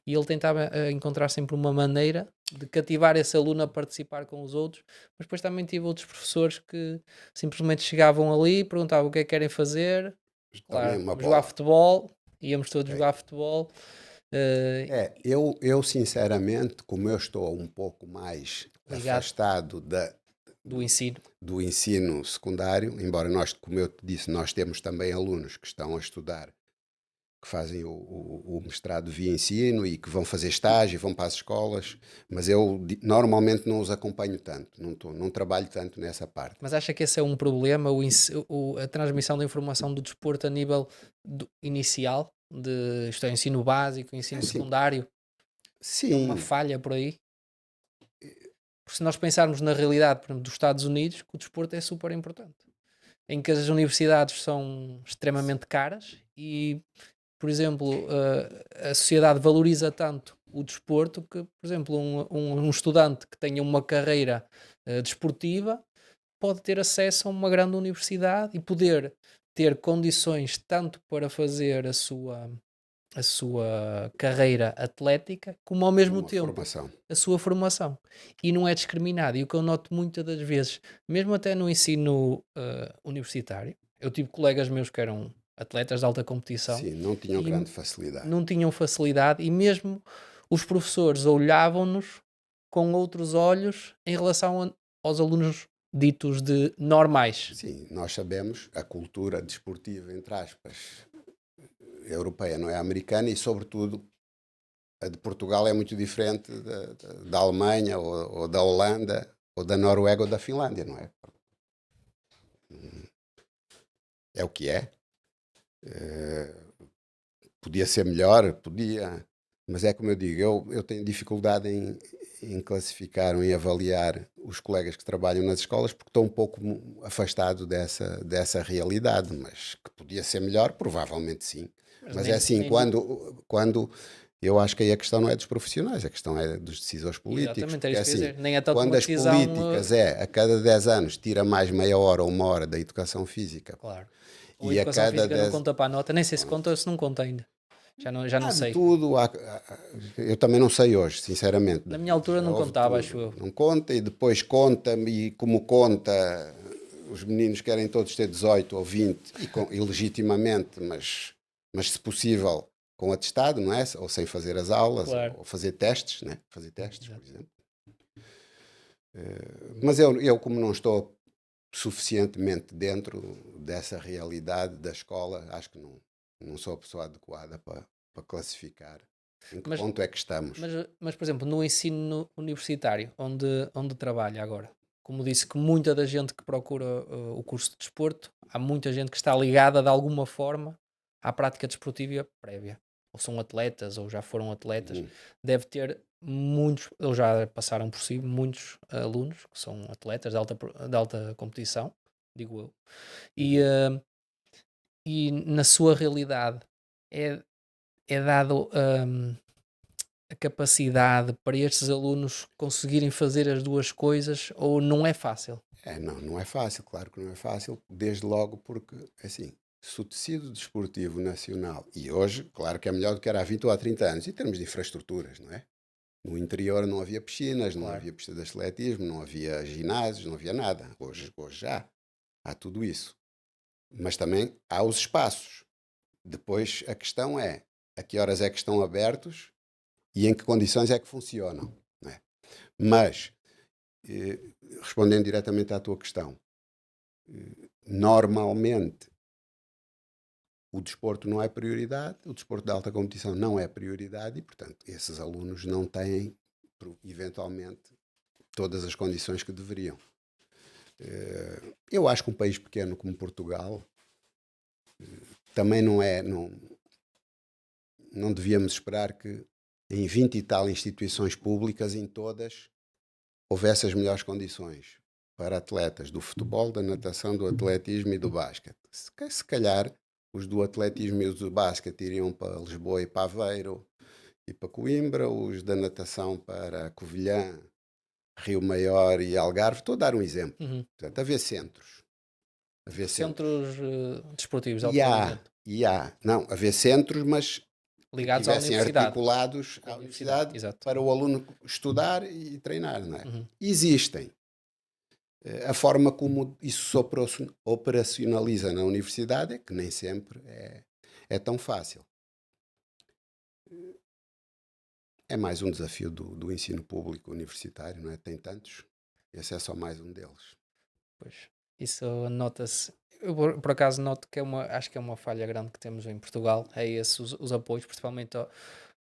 E ele tentava encontrar sempre uma maneira de cativar esse aluno a participar com os outros, mas depois também tive outros professores que simplesmente chegavam ali, perguntavam o que é que querem fazer, Também claro, uma jogar bola. futebol, íamos todos Ok. jogar futebol, Eu sinceramente, como eu estou um pouco mais ligado afastado do ensino. do ensino secundário, embora nós, como eu te disse, nós temos também alunos que estão a estudar, que fazem o mestrado via ensino e que vão fazer estágio, vão para as escolas, mas eu normalmente não os acompanho tanto, não trabalho tanto nessa parte. Mas acha que esse é um problema, a transmissão da informação do desporto a nível inicial, isto é, ensino básico, É ensino assim, secundário, é uma sim, falha por aí? Porque se nós pensarmos na realidade, por exemplo, dos Estados Unidos, que o desporto é super importante, em que as universidades são extremamente caras e, por exemplo, a sociedade valoriza tanto o desporto que, por exemplo, um estudante que tenha uma carreira desportiva pode ter acesso a uma grande universidade e poder ter condições tanto para fazer a sua carreira atlética, como ao mesmo uma tempo formação. a sua formação. E não é discriminado. E o que eu noto muitas das vezes, mesmo até no ensino universitário, eu tive colegas meus que eram atletas de alta competição Sim, não tinham e grande facilidade. não tinham facilidade, e mesmo os professores olhavam-nos com outros olhos em relação aos alunos ditos de normais. Sim, nós sabemos a cultura desportiva, entre aspas, europeia, não é americana e, sobretudo, a de Portugal é muito diferente da Alemanha ou da Holanda ou da Noruega ou da Finlândia, não é? É o que é. Podia ser melhor, podia, mas é como eu digo, eu tenho dificuldade em classificar ou em avaliar os colegas que trabalham nas escolas porque estou um pouco afastado dessa realidade, mas que podia ser melhor, provavelmente sim. Mas Mas é assim, quando eu acho que aí a questão não é dos profissionais, a questão é dos decisores políticos, exatamente, era porque é isso que eu ia assim, dizer. Nem é tanto quando uma as decisão, políticas a cada 10 anos tira mais meia hora ou uma hora da educação física claro. Ou a e a educação cada física não 10 conta para a nota, nem sei se conta pronto, ou se não conta ainda. Já não há de sei. tudo. Eu também não sei hoje, sinceramente. Na minha altura Já não houve contava, acho tudo. eu. Não conta e depois conta-me e como conta, os meninos querem todos ter 18 ou 20 e legitimamente, mas se possível com atestado, não é? Ou sem fazer as aulas, Claro. ou fazer testes, né? Fazer testes, por Exato. exemplo. Mas eu como não estou suficientemente dentro dessa realidade da escola, acho que não sou a pessoa adequada para classificar em que Mas, ponto é que estamos. mas, por exemplo, no ensino universitário, onde trabalha agora, como disse que muita da gente que procura o curso de desporto, há muita gente que está ligada de alguma forma à prática desportiva prévia. Ou são atletas, ou já foram atletas. Uhum. Deve ter muitos, ou já passaram por si, muitos alunos que são atletas de alta competição, digo eu. E, Uhum. e na sua realidade é, é dado a capacidade para estes alunos conseguirem fazer as duas coisas ou não é fácil? Não é fácil, claro que não é fácil, desde logo porque, assim, se o tecido desportivo nacional, e hoje, claro que é melhor do que era há 20 ou há 30 anos, em termos de infraestruturas, não é? No interior não havia piscinas, não Claro. havia pista de atletismo, não havia ginásios, não havia nada. Hoje já há tudo isso. Mas também há os espaços. Depois a questão é a que horas é que estão abertos e em que condições é que funcionam. Não é? Mas, eh, respondendo diretamente à tua questão, normalmente o desporto não é prioridade, o desporto de alta competição não é prioridade e, portanto, esses alunos não têm, eventualmente, todas as condições que deveriam. Eu acho que um país pequeno como Portugal também não devíamos esperar que em 20 e tal instituições públicas, em todas, houvesse as melhores condições para atletas do futebol, da natação, do atletismo e do basquete. Se calhar os do atletismo e os do basquete iriam para Lisboa e para Aveiro e para Coimbra, os da natação para Covilhã, Rio Maior e Algarve. Estou a dar um exemplo. Uhum. Portanto, haver centros. Haver centros. Centros desportivos de E alto há, rendimento, e há. Não, haver centros, mas que ligados à tivessem universidade. articulados Com a à universidade, universidade exato. para o aluno estudar e treinar, não é? Uhum. Existem. A forma como isso se operacionaliza na universidade é que nem sempre é tão fácil. É mais um desafio do ensino público universitário, não é? Tem tantos. Esse é só mais um deles. Pois, isso nota-se. Eu por acaso noto que acho que é uma falha grande que temos em Portugal, é esse, os apoios, principalmente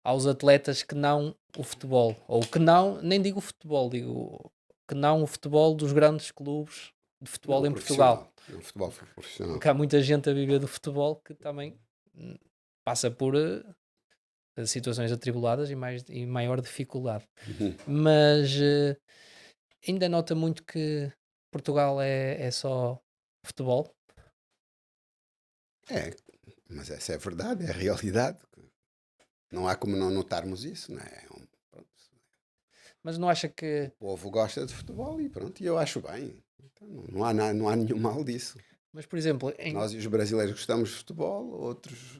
aos atletas que não o futebol, ou que não, nem digo o futebol, digo que não o futebol dos grandes clubes de Não futebol em Portugal, profissional. Não futebol profissional. porque há muita gente a viver do futebol que também hum, passa por situações atribuladas e maior dificuldade. Uhum. Mas ainda nota muito que Portugal é só futebol. É, mas essa é a verdade, é a realidade. Não há como não notarmos isso, não é? Pronto, Mas não acha o que. povo gosta de futebol e pronto, e eu acho bem. Então, não há nenhum mal disso. Mas, por exemplo, Nós e os brasileiros gostamos de futebol, outros.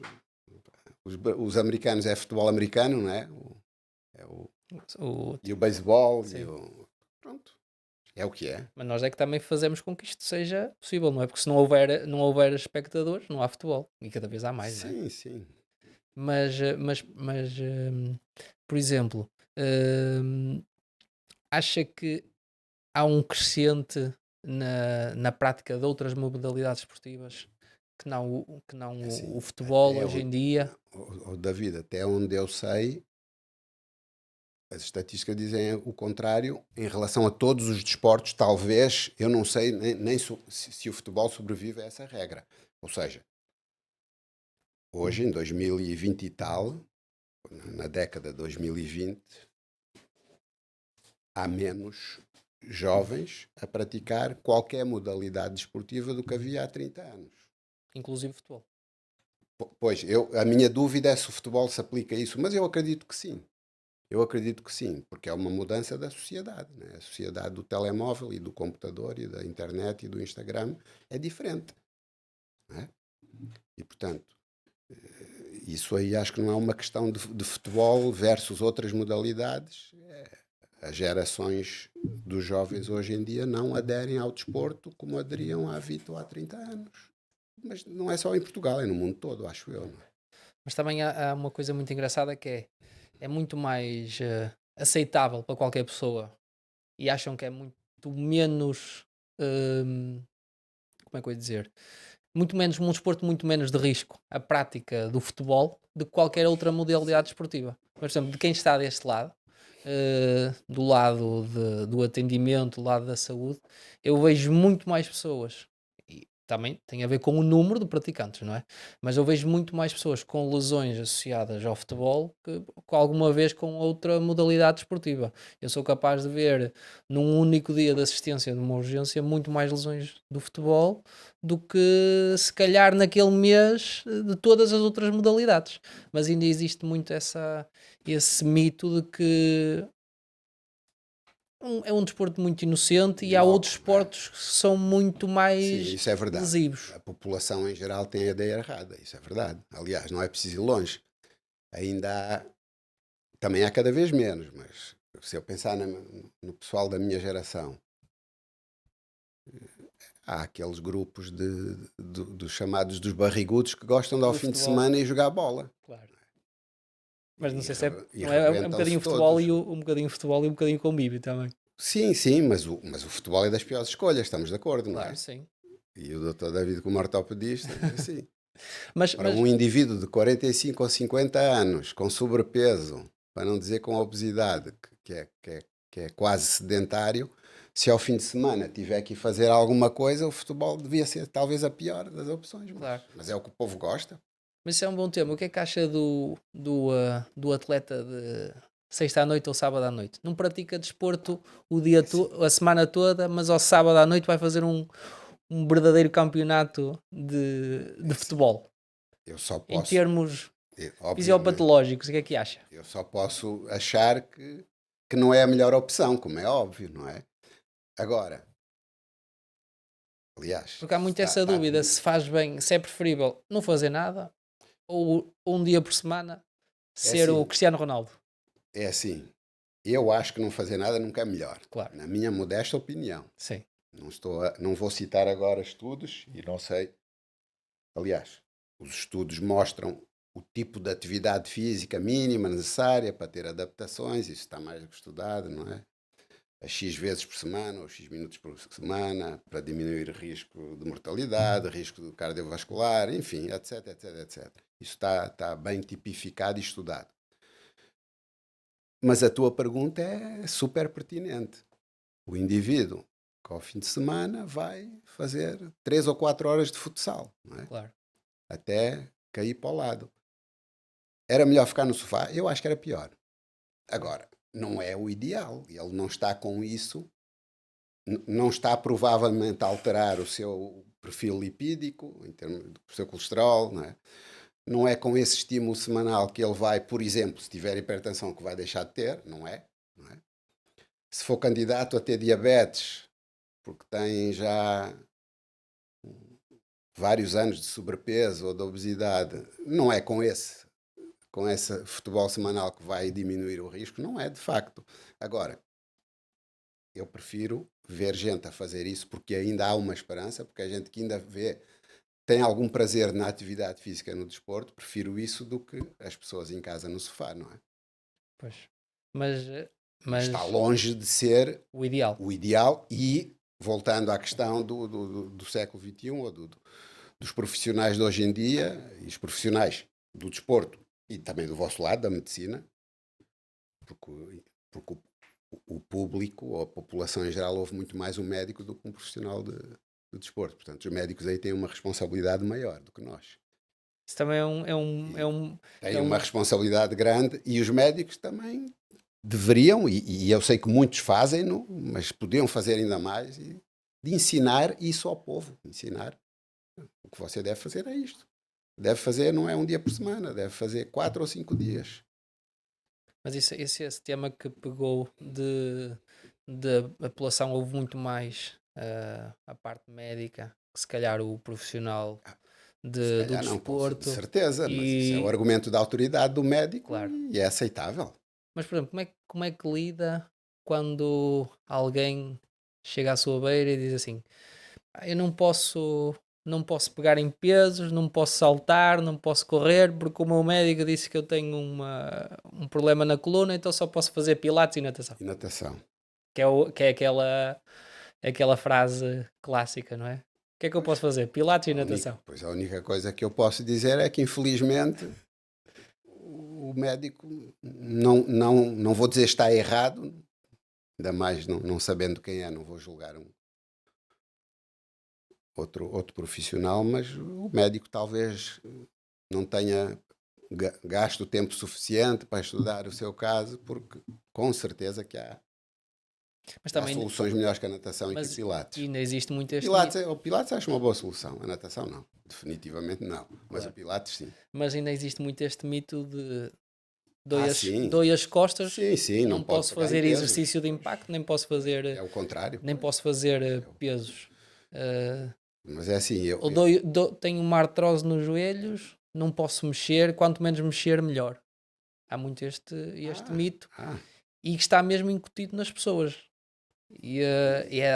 Os americanos é futebol americano, não é? É o, o, e o beisebol e sim. o. Pronto, é o que é. Mas nós é que também fazemos com que isto seja possível, não é? Porque se não houver espectadores, não há futebol. E cada vez há mais, não é? Sim, sim. Mas, por exemplo, hum, acha que há um crescente na prática de outras modalidades esportivas que não É o assim, futebol até hoje onde, em dia? David, até onde eu sei, as estatísticas dizem o contrário em relação a todos os desportos. Talvez, eu não sei nem se o futebol sobrevive a essa regra. Ou seja, hoje, em 2020 e tal, na década de 2020, há menos jovens a praticar qualquer modalidade desportiva do que havia há 30 anos. Inclusive futebol. Pois, a minha dúvida é se o futebol se aplica a isso, mas eu acredito que sim. Eu acredito que sim, porque é uma mudança da sociedade. Né? A sociedade do telemóvel e do computador e da internet e do Instagram é diferente. Né? E, portanto, isso aí acho que não é uma questão de futebol versus outras modalidades. As gerações dos jovens hoje em dia não aderem ao desporto como aderiam há 20 ou há 30 anos. Mas não é só em Portugal, é no mundo todo, acho eu. Não é? Mas também há uma coisa muito engraçada que é muito mais aceitável para qualquer pessoa e acham que é muito menos como é que eu ia dizer? Muito menos, um desporto muito menos de risco, a prática do futebol, do que qualquer outra modalidade desportiva. Por exemplo, de quem está deste lado, do lado do atendimento, do lado da saúde, eu vejo muito mais pessoas, e também tem a ver com o número de praticantes, não é? Mas eu vejo muito mais pessoas com lesões associadas ao futebol que alguma vez com outra modalidade desportiva. Eu sou capaz de ver num único dia de assistência de uma urgência muito mais lesões do futebol do que se calhar naquele mês de todas as outras modalidades. Mas ainda existe muito esse mito de que é um desporto muito inocente e há outros Inocuo, é. esportes que são muito Sim, mais isso é verdade. lesivos. A população em geral tem a ideia errada, isso é verdade. Aliás, não é preciso ir longe. Ainda há, também há cada vez menos, mas se eu pensar no pessoal da minha geração, há aqueles grupos dos chamados dos barrigudos que gostam de ao Do fim de futebol, semana ir jogar bola. claro. Mas não sei se é, E não é, é um rebentam-se bocadinho futebol todos. e um bocadinho futebol e um bocadinho convívio também. Sim, sim, mas o futebol é das piores escolhas, estamos de acordo, não Claro, é? sim. E o doutor David, como ortopedista, diz assim. Mas, Para mas um indivíduo de 45 ou 50 anos, com sobrepeso, para não dizer com obesidade, que é quase sedentário, se ao fim de semana tiver que ir fazer alguma coisa, o futebol devia ser talvez a pior das opções, claro. mas é o que o povo gosta. Mas isso é um bom tema. O que é que acha do atleta de sexta à noite ou sábado à noite? Não pratica desporto o dia Assim, a semana toda, mas ao sábado à noite vai fazer um verdadeiro campeonato de assim, futebol. eu só Em posso, termos obviamente, fisiopatológicos, o que é que acha? eu só posso achar que não é a melhor opção, como é óbvio, não é? Agora, aliás, Porque há muito essa dúvida se faz bem, se é preferível não fazer nada ou um dia por semana é ser o assim, Cristiano Ronaldo. é assim, eu acho que não fazer nada nunca é melhor, Claro, na minha modesta opinião. sim, Não vou citar agora estudos e não sei. Aliás, os estudos mostram o tipo de atividade física mínima necessária para ter adaptações, isso está mais do que estudado, não é? A X vezes por semana ou X minutos por semana para diminuir o risco de mortalidade, risco cardiovascular, enfim, etc, etc, etc. Isso está bem tipificado e estudado. Mas a tua pergunta é super pertinente. O indivíduo que ao fim de semana vai fazer 3 ou 4 horas de futsal, não é? claro. Até cair para o lado. Era melhor ficar no sofá? Eu acho que era pior. Agora, não é o ideal. Ele não está com isso, não está provavelmente a alterar o seu perfil lipídico, em termos do seu colesterol, não é? Não é com esse estímulo semanal que ele vai, por exemplo, se tiver hipertensão, que vai deixar de ter, não é? Não é? Se for candidato a ter diabetes, porque tem já vários anos de sobrepeso ou de obesidade, não é com esse futebol semanal que vai diminuir o risco, não é de facto. Agora, eu prefiro ver gente a fazer isso porque ainda há uma esperança, porque a gente que ainda vê tem algum prazer na atividade física no desporto, prefiro isso do que as pessoas em casa no sofá, não é? Pois. Mas, Mas está mas longe de ser o ideal. o ideal e, voltando à questão do século XXI, ou dos profissionais de hoje em dia, e os profissionais do desporto, e também do vosso lado, da medicina, porque o público, ou a população em geral, ouve muito mais um médico do que um profissional de desporto. Portanto, os médicos aí têm uma responsabilidade maior do que nós. Isso também é Têm uma uma. responsabilidade grande e os médicos também deveriam, e eu sei que muitos fazem, mas podiam fazer ainda mais, de ensinar isso ao povo. Ensinar o que você deve fazer é isto. Deve fazer, não é um dia por semana, deve fazer 4 ou 5 dias. Mas esse tema que pegou de a população houve muito mais a parte médica que se calhar o profissional Se do calhar não, de desporto certeza, mas isso é o e argumento da autoridade do médico claro. e é aceitável. Mas por exemplo, como é que lida quando alguém chega à sua beira e diz assim: "Ah, eu não posso pegar em pesos, não posso saltar, não posso correr, porque o meu médico disse que eu tenho um problema na coluna, então só posso fazer pilates e natação." E natação. Que é aquela frase clássica, não é? que é que eu posso fazer? Pilates e natação. Pois a única coisa que eu posso dizer é que, infelizmente, o médico, não vou dizer está errado, ainda mais não sabendo quem é, não vou julgar outro profissional, mas o médico talvez não tenha gasto o tempo suficiente para estudar o seu caso, porque com certeza que Mas há também, soluções melhores que a natação e que o mas Pilates. ainda existe muito este Pilates, mito, o Pilates acho uma boa solução, a natação não, definitivamente não, mas o claro. Pilates sim. Mas ainda existe muito este mito de Sim, doi as costas, sim, não não pode posso pegar em fazer pesos, exercício de pois, impacto, nem posso fazer, é o contrário, nem pois. posso fazer É pesos. Eh, Mas é assim, ou tenho uma artrose nos joelhos, não posso mexer, quanto menos mexer, melhor. Há muito este ah, mito ah, e que está mesmo incutido nas pessoas.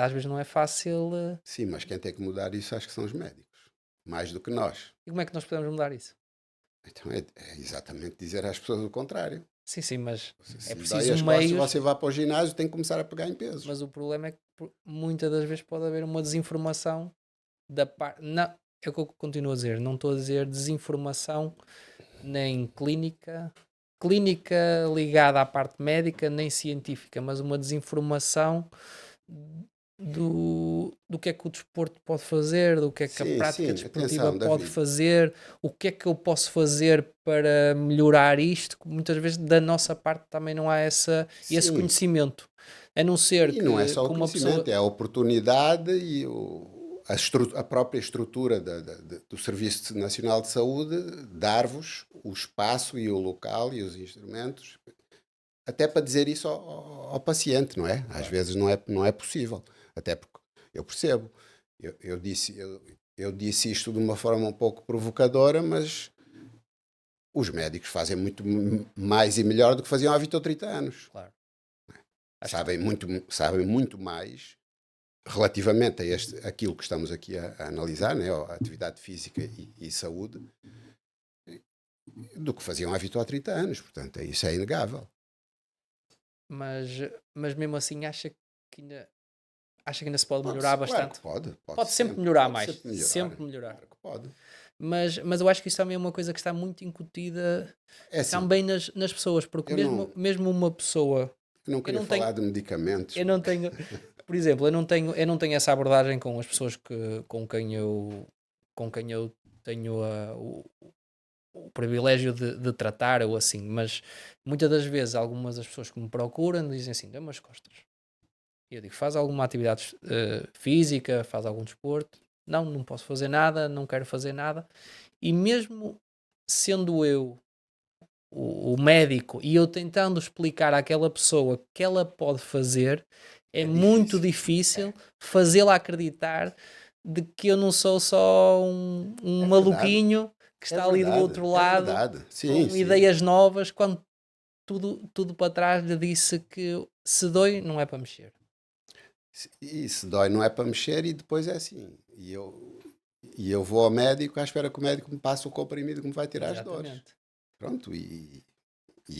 Às vezes não é fácil. sim, mas quem tem que mudar isso acho que são os médicos, mais do que nós. E como é que nós podemos mudar isso? Então é exatamente dizer às pessoas o contrário. Sim, sim, mas Se é lhe dói preciso as costas, meios. você vai para o ginásio, tem que começar a pegar em pesos. Mas o problema é que muitas das vezes pode haver uma desinformação da parte. Não, é o que eu continuo a dizer. Não estou a dizer desinformação nem clínica ligada à parte médica, nem científica, mas uma desinformação do que é que o desporto pode fazer, do que é que a Sim, prática sim, desportiva atenção, pode David. fazer, o que é que eu posso fazer para melhorar isto. Muitas vezes da nossa parte também não há esse Sim, conhecimento. A não ser e não é que só o com uma pessoa. conhecimento, é a oportunidade e a própria estrutura do Serviço Nacional de Saúde dar-vos o espaço e o local e os instrumentos, até para dizer isso ao paciente, não é? Às Claro. vezes não é possível, até porque eu percebo. Eu disse isto de uma forma um pouco provocadora, mas os médicos fazem muito mais e melhor do que faziam há 20 ou 30 anos. Claro. Acho que Sabem muito mais relativamente aquilo que estamos aqui a analisar, né, a atividade física e saúde, do que faziam há 20 ou 30 anos. Portanto, isso é inegável. mas, mas mesmo assim acha que ainda se pode melhorar Pode, claro que bastante. pode Pode sempre sempre, melhorar pode mais. sempre melhorar. Sempre melhorar. Claro que pode. Mas eu acho que isso também é uma coisa que está muito incutida É assim, também nas pessoas, porque eu não, mesmo uma pessoa, eu não eu queria não tenho, falar de medicamentos, eu não tenho, por exemplo, eu não tenho essa abordagem com as pessoas com quem eu tenho o privilégio de tratar ou assim, mas muitas das vezes algumas das pessoas que me procuram dizem assim, dê-me as costas. E eu digo, faz alguma atividade física, faz algum desporto? Não, não posso fazer nada, não quero fazer nada. E mesmo sendo eu o médico e eu tentando explicar àquela pessoa que ela pode fazer, é é muito difícil. difícil fazê-la acreditar de que eu não sou só um É verdade, maluquinho que é está ali do verdade, outro é lado verdade. Sim, com sim. ideias novas, quando tudo para trás lhe disse que se dói não é para mexer. E se dói não é para mexer e depois é assim. E eu vou ao médico à espera que o médico me passe o comprimido que me vai tirar as dores. Exatamente. Pronto, e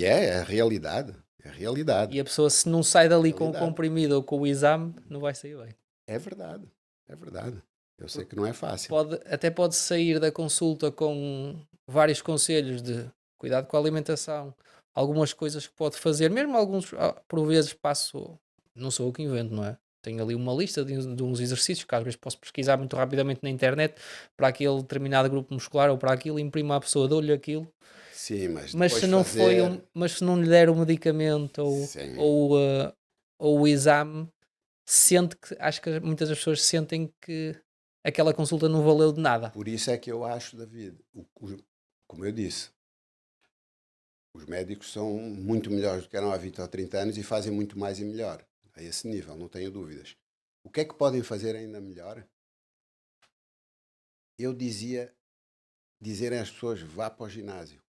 é a realidade. É a realidade. E a pessoa, se não sai É a dali com o realidade. comprimido ou com o exame, não vai sair bem. É verdade. É verdade. Eu sei Porque que não é fácil. até pode sair da consulta com vários conselhos de cuidado com a alimentação, algumas coisas que pode fazer, mesmo alguns, por vezes passo, não sou eu que invento, não é? Tenho ali uma lista de uns exercícios que às vezes posso pesquisar muito rapidamente na internet para aquele determinado grupo muscular ou para aquilo, imprimo à pessoa, dou-lhe aquilo, Sim, mas mas depois se não foi fazer. mas se não lhe der o medicamento Sim. ou o exame, acho que muitas das pessoas sentem que aquela consulta não valeu de nada. Por isso é que eu acho, David, como eu disse, os médicos são muito melhores do que eram há 20 ou 30 anos e fazem muito mais e melhor. A esse nível, não tenho dúvidas. O que é que podem fazer ainda melhor? Eu dizerem às pessoas, vá para o ginásio.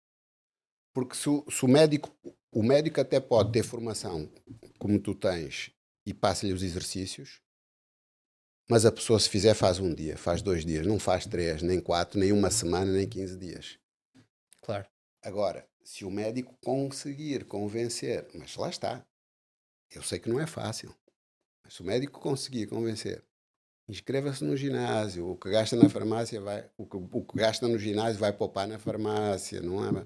Porque se o médico até pode ter formação como tu tens e passa-lhe os exercícios, mas a pessoa se fizer faz um dia, faz 2 dias, não faz 3, nem 4, nem uma semana, nem 15 dias. Claro. Agora, se o médico conseguir convencer, mas lá está, eu sei que não é fácil, mas se o médico conseguir convencer inscreva-se no ginásio. O que gasta na farmácia vai. O que gasta no ginásio vai poupar na farmácia, não é?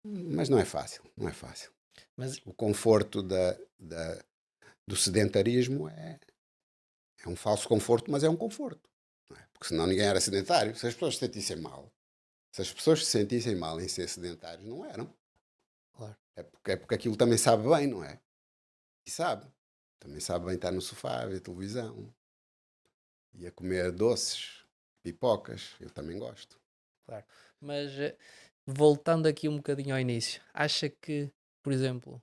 Mas não é fácil, não é fácil. Mas, O conforto do sedentarismo é um falso conforto, mas é um conforto. Não é? Porque senão ninguém era sedentário. Se as pessoas se sentissem mal, se as pessoas se sentissem mal em ser sedentários, não eram. claro, É porque aquilo também sabe bem, não é? E sabe. Também sabe bem estar no sofá, a ver televisão e a comer doces, pipocas. Eu também gosto. claro. Mas voltando aqui um bocadinho ao início, acha que, por exemplo,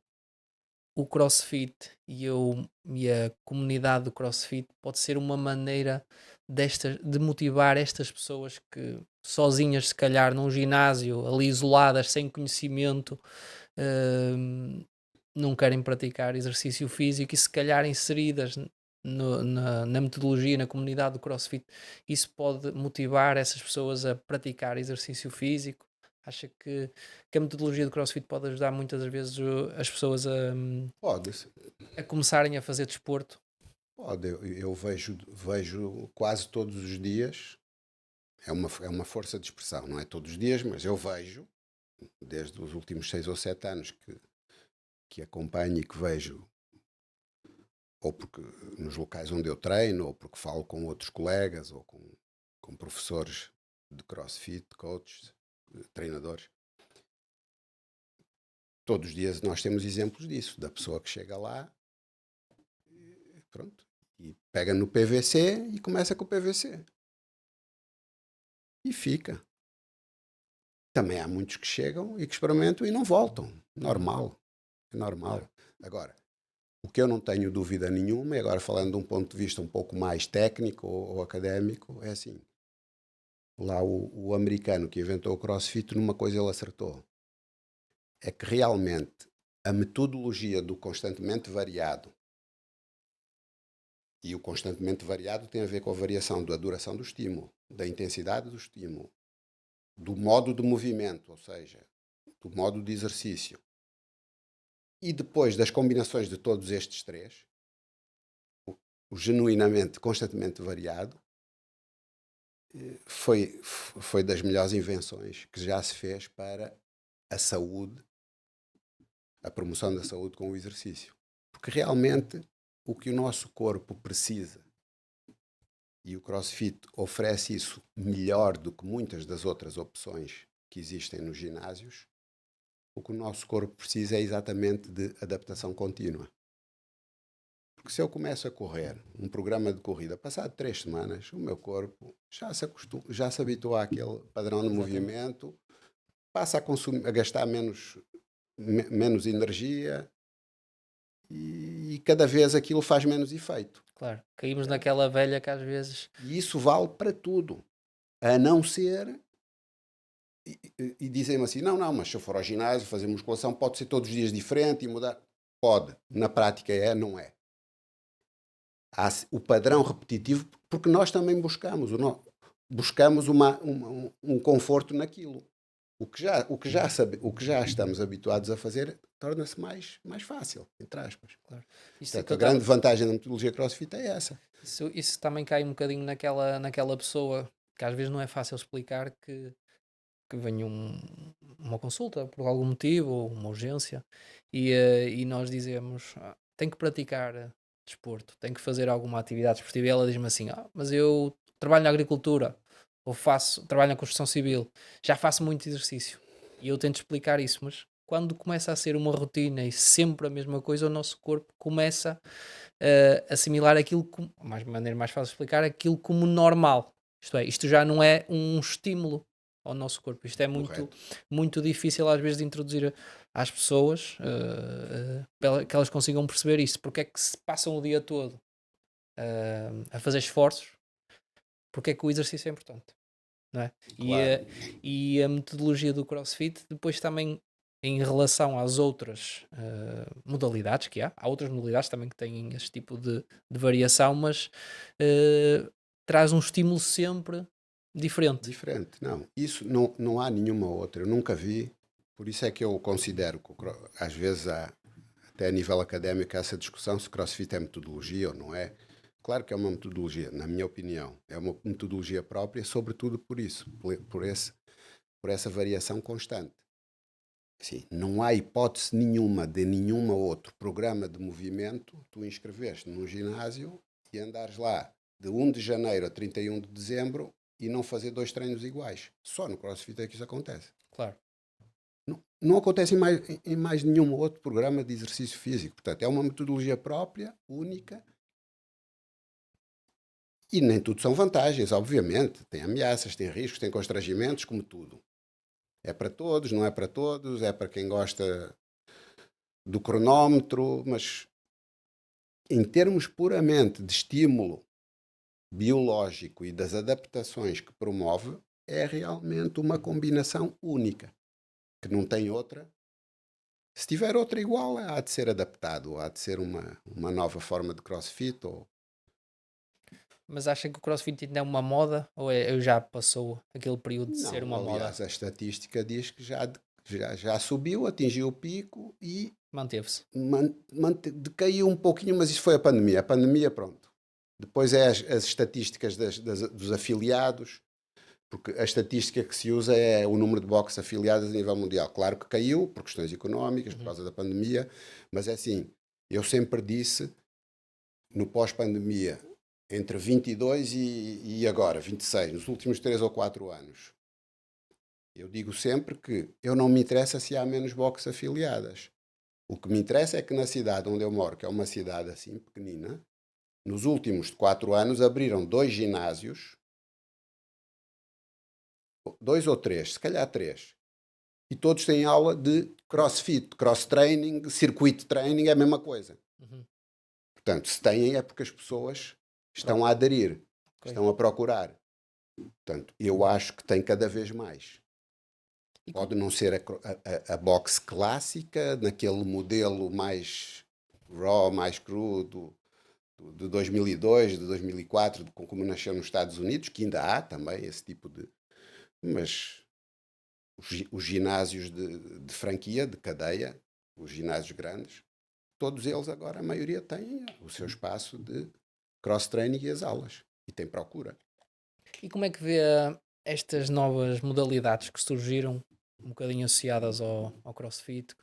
o CrossFit e a comunidade do CrossFit pode ser uma maneira de motivar estas pessoas que sozinhas, se calhar, num ginásio, ali isoladas, sem conhecimento, hum, não querem praticar exercício físico e se calhar inseridas na metodologia, na comunidade do CrossFit, isso pode motivar essas pessoas a praticar exercício físico? Acha que a metodologia do CrossFit pode ajudar muitas das vezes as pessoas Pode, a começarem a fazer desporto? pode. Eu vejo quase todos os dias. É uma força de expressão, não é todos os dias, mas eu vejo, desde os últimos 6 ou 7 anos que acompanho e que vejo, ou porque nos locais onde eu treino, ou porque falo com outros colegas, ou com professores de CrossFit, coaches, treinadores. Todos os dias nós temos exemplos disso, da pessoa que chega lá, pronto, e pega no PVC e começa com o PVC. E fica. Também há muitos que chegam e que experimentam e não voltam. Normal. É normal. Agora, o que eu não tenho dúvida nenhuma, e agora falando de um ponto de vista um pouco mais técnico ou académico, é assim. Lá o americano que inventou o CrossFit, numa coisa ele acertou. É que realmente a metodologia do constantemente variado, e o constantemente variado tem a ver com a variação da duração do estímulo, da intensidade do estímulo, do modo de movimento, ou seja, do modo de exercício. E depois das combinações de todos estes três, o genuinamente, constantemente variado, foi das melhores invenções que já se fez para a saúde, a promoção da saúde com o exercício. Porque realmente o que o nosso corpo precisa, e o CrossFit oferece isso melhor do que muitas das outras opções que existem nos ginásios, o que o nosso corpo precisa é exatamente de adaptação contínua. Porque se eu começo a correr um programa de corrida, passado 3 semanas, o meu corpo já se habitua àquele padrão de movimento, passa a gastar menos energia e cada vez aquilo faz menos efeito. Claro, caímos naquela velha que às vezes. E isso vale para tudo. A não ser. E dizem-me assim: não, não, mas se eu for ao ginásio fazer musculação, pode ser todos os dias diferente e mudar. Pode. Na prática não é. Há o padrão repetitivo, porque nós também buscamos um conforto naquilo. O que já estamos habituados a fazer torna-se mais fácil, entre aspas. Claro. Isso é que Portanto, eu a grande estava. vantagem da metodologia CrossFit é essa. Isso também cai um bocadinho naquela pessoa que às vezes não é fácil explicar que vem uma consulta por algum motivo ou uma urgência e nós dizemos tem que praticar desporto, tem que fazer alguma atividade esportiva e ela diz-me assim, mas eu trabalho na agricultura ou trabalho na construção civil, já faço muito exercício e eu tento explicar isso, mas quando começa a ser uma rotina e sempre a mesma coisa, o nosso corpo começa a assimilar aquilo como, maneira mais fácil de explicar, aquilo como normal. Isto é, isto já não é um estímulo ao nosso corpo. Isto é muito, Correto. muito difícil às vezes de introduzir às pessoas que elas consigam perceber isso. Porque é que se passam o dia todo a fazer esforços? Porque é que o exercício é importante? Não é? Claro. E a metodologia do CrossFit depois também em relação às outras modalidades que há outras modalidades também que têm este tipo de variação, mas traz um estímulo sempre diferente. Diferente. Não, isso não há nenhuma outra. Eu nunca vi. Por isso é que eu considero que, às vezes, até a nível académico, há essa discussão se CrossFit é metodologia ou não é. Claro que é uma metodologia, na minha opinião, é uma metodologia própria, sobretudo por isso, por essa variação constante. Sim, não há hipótese nenhuma de nenhum outro programa de movimento tu inscreveste num ginásio e andares lá de 1 de janeiro a 31 de dezembro e não fazer 2 treinos iguais. Só no CrossFit é que isso acontece. Claro. Não acontece em mais nenhum outro programa de exercício físico. Portanto, é uma metodologia própria, única, e nem tudo são vantagens, obviamente. Tem ameaças, tem riscos, tem constrangimentos, como tudo. É para todos, não é para todos, é para quem gosta do cronómetro, mas em termos puramente de estímulo biológico e das adaptações que promove, é realmente uma combinação única, que não tem outra. Se tiver outra igual, há de ser adaptado, há de ser uma nova forma de CrossFit. Mas acha que o CrossFit ainda é uma moda ou já passou aquele período de ser Não, uma moda? aliás, a estatística diz que já subiu, atingiu o pico e Manteve-se. decaiu um pouquinho, mas isso foi a pandemia. A pandemia, pronto. Depois é as estatísticas dos afiliados, porque a estatística que se usa é o número de boxes afiliados a nível mundial. Claro que caiu por questões económicas, por causa da pandemia, mas é assim, eu sempre disse, no pós-pandemia, entre 22 e agora, 26, nos últimos 3 ou 4 anos, eu digo sempre que eu não me interessa se há menos boxes afiliadas. O que me interessa é que na cidade onde eu moro, que é uma cidade assim pequenina, nos últimos 4 anos abriram 2 ginásios, 2 ou 3, se calhar 3, e todos têm aula de crossfit, cross-training, circuito training, é a mesma coisa. Uhum. Portanto, se têm é porque as pessoas estão Pronto. a aderir, Ok. estão a procurar. Portanto, eu acho que tem cada vez mais. E Pode não ser a boxe clássica, naquele modelo mais raw, mais cru de 2002, de 2004, como nasceu nos Estados Unidos, que ainda há também esse tipo de... Mas os ginásios de franquia, de cadeia, os ginásios grandes, todos eles agora, a maioria têm o seu espaço de cross-training e as aulas. E tem procura. E como é que vê estas novas modalidades que surgiram, um bocadinho associadas ao CrossFit,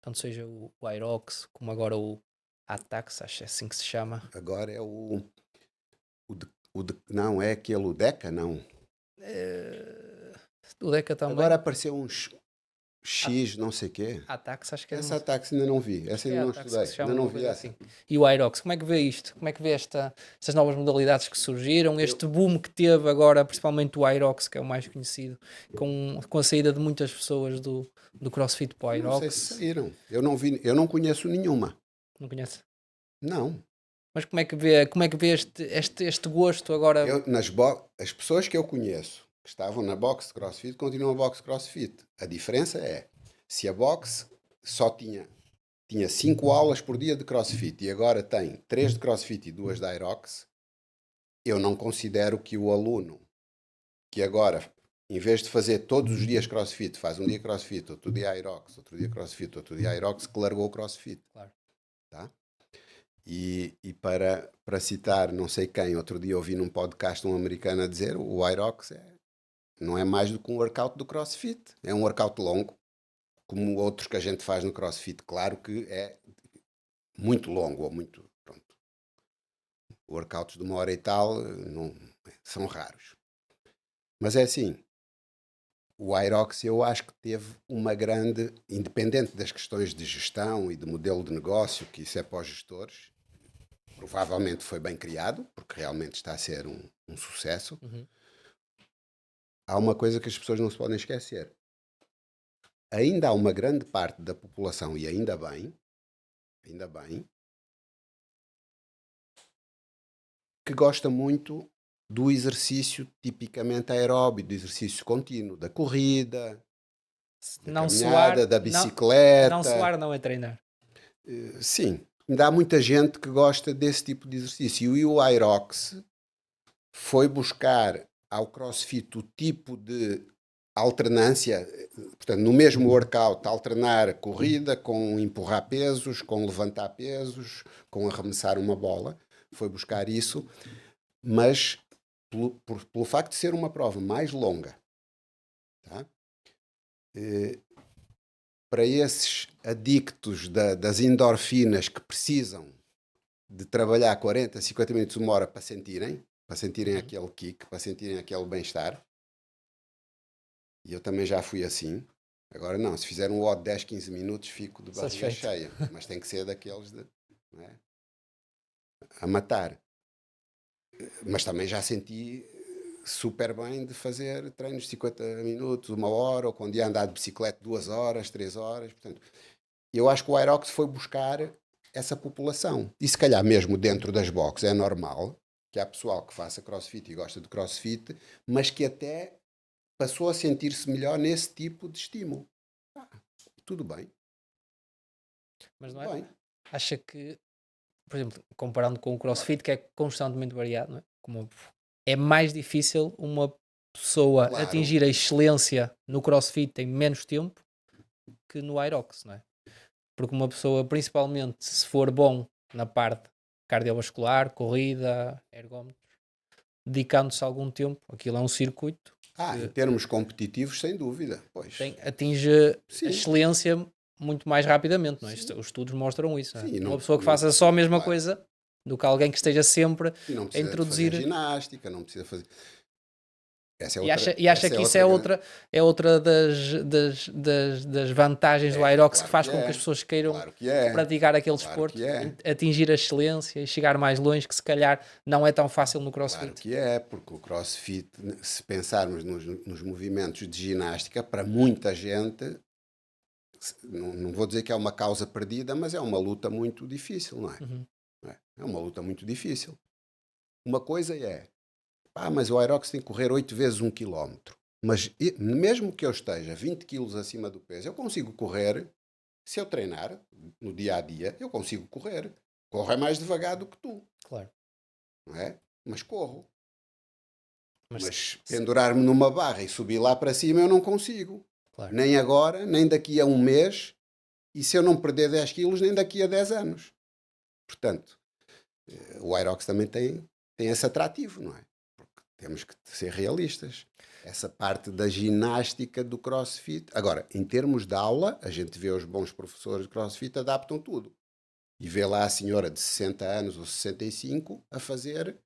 tanto seja o Aerox, como agora o Atax, acho que é assim que se chama. Agora é não, é aquele o Deca, não. O Deca também. Agora apareceu uns X, não sei o quê. Atax, acho que é. Essa ataque ainda não vi, Acho essa que é ainda não Atax que estudei, se chama, ainda não uma vi coisa essa. assim. E o Aerox, como é que vê isto? Como é que vê estas novas modalidades que surgiram? Este boom que teve agora, principalmente o Aerox, que é o mais conhecido, com a saída de muitas pessoas do CrossFit para o Não sei se Aerox. saíram. Eu não conheço nenhuma. Não conhece? Não. Mas como é que vê este gosto agora? As pessoas que eu conheço que estavam na boxe de CrossFit continuam a boxe CrossFit. A diferença é, se a boxe só tinha 5 aulas por dia de CrossFit e agora tem 3 de CrossFit e 2 de Aerox, eu não considero que o aluno que agora, em vez de fazer todos os dias CrossFit, faz um dia CrossFit, outro dia Aerox, outro dia CrossFit, outro dia Aerox, que largou o CrossFit. Claro. Tá? E para citar não sei quem, outro dia ouvi num podcast um americano a dizer, o Aerox não é mais do que um workout do CrossFit. É um workout longo, como outros que a gente faz no CrossFit. Claro que é muito longo, ou muito... Pronto. Workouts de 1 hora e tal não, são raros. Mas é assim, o Aerox eu acho que teve uma grande, independente das questões de gestão e de modelo de negócio, que isso é para os gestores, provavelmente foi bem criado, porque realmente está a ser um sucesso. Uhum. Há uma coisa que as pessoas não se podem esquecer. Ainda há uma grande parte da população, e ainda bem, que gosta muito do exercício tipicamente aeróbio, do exercício contínuo, da corrida, da Não caminhada, suar, da não bicicleta. suar não é treinar. Sim, ainda há muita gente que gosta desse tipo de exercício. E o Aerox foi buscar ao CrossFit o tipo de alternância, portanto, no mesmo workout, alternar corrida com empurrar pesos, com levantar pesos, com arremessar uma bola, foi buscar isso, mas pelo facto de ser uma prova mais longa, tá? Para esses adictos das endorfinas que precisam de trabalhar 40, 50 minutos, uma hora para sentirem aquele kick, para sentirem aquele bem-estar. E eu também já fui assim. Agora não, se fizer um WOD 10, 15 minutos, fico de barriga Satisfeito. cheia. Mas tem que ser daqueles não é? A matar. Mas também já senti super bem de fazer treinos de 50 minutos, uma hora, ou quando ia andar de bicicleta 2 horas, 3 horas. Portanto, eu acho que o Aerox foi buscar essa população. E se calhar mesmo dentro das boxes é normal que há pessoal que faça crossfit e gosta de crossfit, mas que até passou a sentir-se melhor nesse tipo de estímulo. Tudo bem. Mas não Tudo é? bem. Acha que, por exemplo, comparando com o CrossFit, que é constantemente variado, não é? É mais difícil uma pessoa Claro. atingir a excelência no CrossFit em menos tempo que no Aerox, não é? Porque uma pessoa, principalmente se for bom na parte cardiovascular, corrida, ergómetros, dedicando-se algum tempo, aquilo é um circuito Em que termos competitivos, sem dúvida. Pois, atinge a sim, excelência muito mais rapidamente, não é? sim, Os estudos mostram isso, não é? sim. Uma Não, pessoa que não, faça só a mesma claro. coisa do que alguém que esteja sempre E não a precisa de fazer introduzir. ginástica, não precisa fazer. Essa é E outra, acha essa é que isso outra grande. é outra das vantagens do Aerox que Claro faz que com que as é. pessoas queiram Claro que é. praticar aquele Claro que desporto, é. atingir a excelência e chegar mais longe, que se calhar não é tão fácil no Claro CrossFit. que é, porque o CrossFit, se pensarmos nos movimentos de ginástica, para muita gente, não vou dizer que é uma causa perdida, mas é uma luta muito difícil, não é? Uhum. É uma luta muito difícil. Uma coisa é, mas o Aerox tem que correr 8 vezes 1 km. Mas mesmo que eu esteja 20 quilos acima do peso, eu consigo correr, se eu treinar no dia a dia, eu consigo correr. Corro é mais devagar do que tu, Claro. não é? Mas corro. Mas, Mas pendurar-me numa barra e subir lá para cima eu não consigo. claro. Nem agora, nem daqui a um mês. E se eu não perder 10 quilos, nem daqui a 10 anos. Portanto, o Aerox também tem esse atrativo, não é? Porque temos que ser realistas. Essa parte da ginástica do CrossFit. Agora, em termos de aula, a gente vê os bons professores de CrossFit adaptam tudo. E vê lá a senhora de 60 anos ou 65 a fazer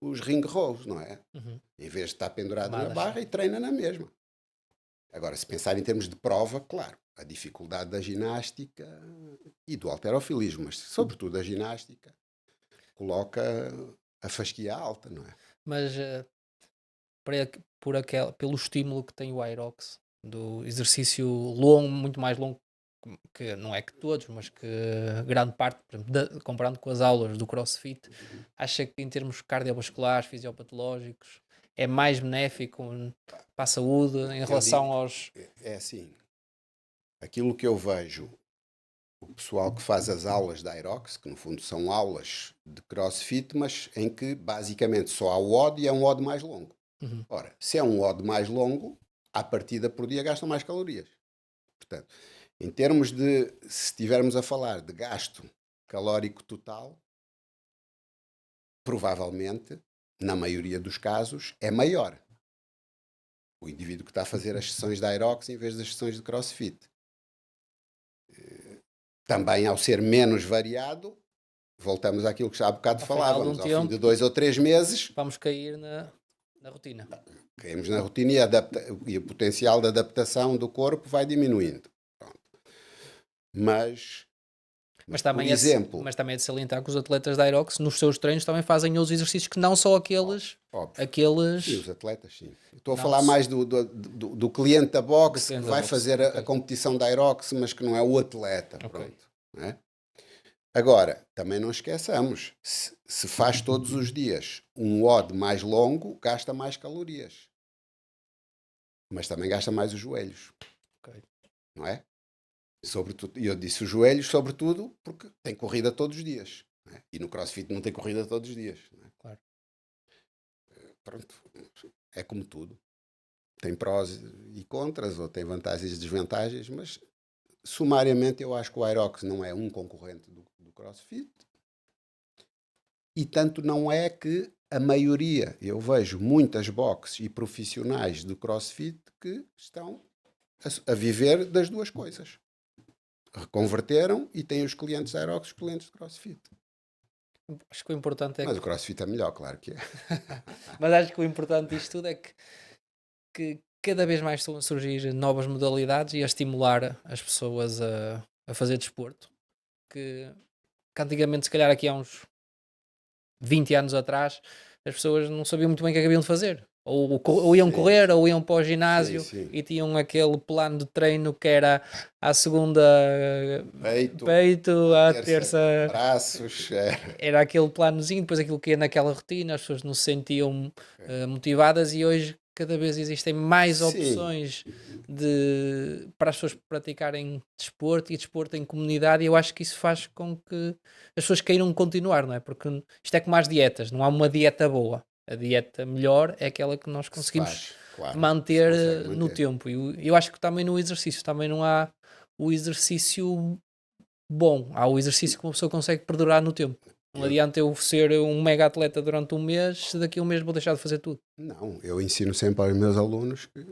os ring rows, não é? Uhum. Em vez de estar pendurada na Camadas. barra e treina na mesma. Agora, se pensar em termos de prova, claro, a dificuldade da ginástica e do halterofilismo, mas sobretudo a ginástica, coloca a fasquia alta, não é? Mas pelo estímulo que tem o Aerox, do exercício longo, muito mais longo, que não é que todos, mas que grande parte, por exemplo, comparando com as aulas do CrossFit, acha que em termos cardiovasculares, fisiopatológicos, é mais benéfico para a saúde em Eu digo, relação aos. é assim, aquilo que eu vejo, o pessoal que faz as aulas da Aerox, que no fundo são aulas de CrossFit, mas em que basicamente só há o WOD e é um WOD mais longo. Uhum. Ora, se é um WOD mais longo, à partida por dia gastam mais calorias. Portanto, em termos de, se estivermos a falar de gasto calórico total, provavelmente, na maioria dos casos, é maior. O indivíduo que está a fazer as sessões da Aerox em vez das sessões de CrossFit. Também, ao ser menos variado, voltamos àquilo que já há bocado Ao final de um falávamos. Ao fim de tempo, 2 ou 3 meses, vamos cair na rotina. caímos na rotina e o potencial de adaptação do corpo vai diminuindo. Pronto. Mas, por exemplo, Mas também é de salientar que os atletas da Aerox nos seus treinos também fazem outros exercícios que não só óbvio, sim, aqueles os atletas, sim. Estou a não falar mais do cliente da do boxe que cliente da vai boxe. fazer a Ok. competição da Aerox, mas que não é o atleta. Ok. Pronto. Não é? Agora, também não esqueçamos, se faz todos os dias um WOD mais longo, gasta mais calorias. Mas também gasta mais os joelhos, Ok. não é? Sobretudo, e eu disse os joelhos, sobretudo, porque tem corrida todos os dias. Não é? E no CrossFit não tem corrida todos os dias. Não é? Claro. Pronto, é como tudo. Tem prós e contras, ou tem vantagens e desvantagens, mas sumariamente eu acho que o Aerox não é um concorrente do CrossFit. E tanto não é que a maioria, eu vejo muitas boxes e profissionais do CrossFit que estão a viver das duas coisas. Reconverteram e têm os clientes da Aerox, os clientes de CrossFit. Acho que o importante é Mas o que, CrossFit é melhor, claro que é. mas acho que o importante disto tudo é que cada vez mais estão a surgir novas modalidades e a estimular as pessoas a fazer desporto. Que antigamente, se calhar aqui há uns 20 anos atrás, as pessoas não sabiam muito bem o que é que haviam de fazer. Ou iam Sim, correr, sim. ou iam para o Sim, ginásio sim. e tinham aquele plano de treino que era à segunda Peito, peito, à à terça terça braços. era aquele planozinho, depois aquilo que ia naquela rotina, as pessoas não se sentiam motivadas e hoje cada vez existem mais Sim, opções para as pessoas praticarem desporto e desporto em comunidade e eu acho que isso faz com que as pessoas queiram continuar, não é? Porque isto é como as dietas, não há uma dieta boa. A dieta melhor é aquela que nós que se conseguimos faz, claro, que se manter consegue no manter. tempo. E eu acho que também no exercício, também não há o exercício bom. Há o exercício que uma pessoa consegue perdurar no tempo. Não Eu, adianta eu ser um mega atleta durante um mês, se daqui a um mês vou deixar de fazer tudo. não, eu ensino sempre aos meus alunos que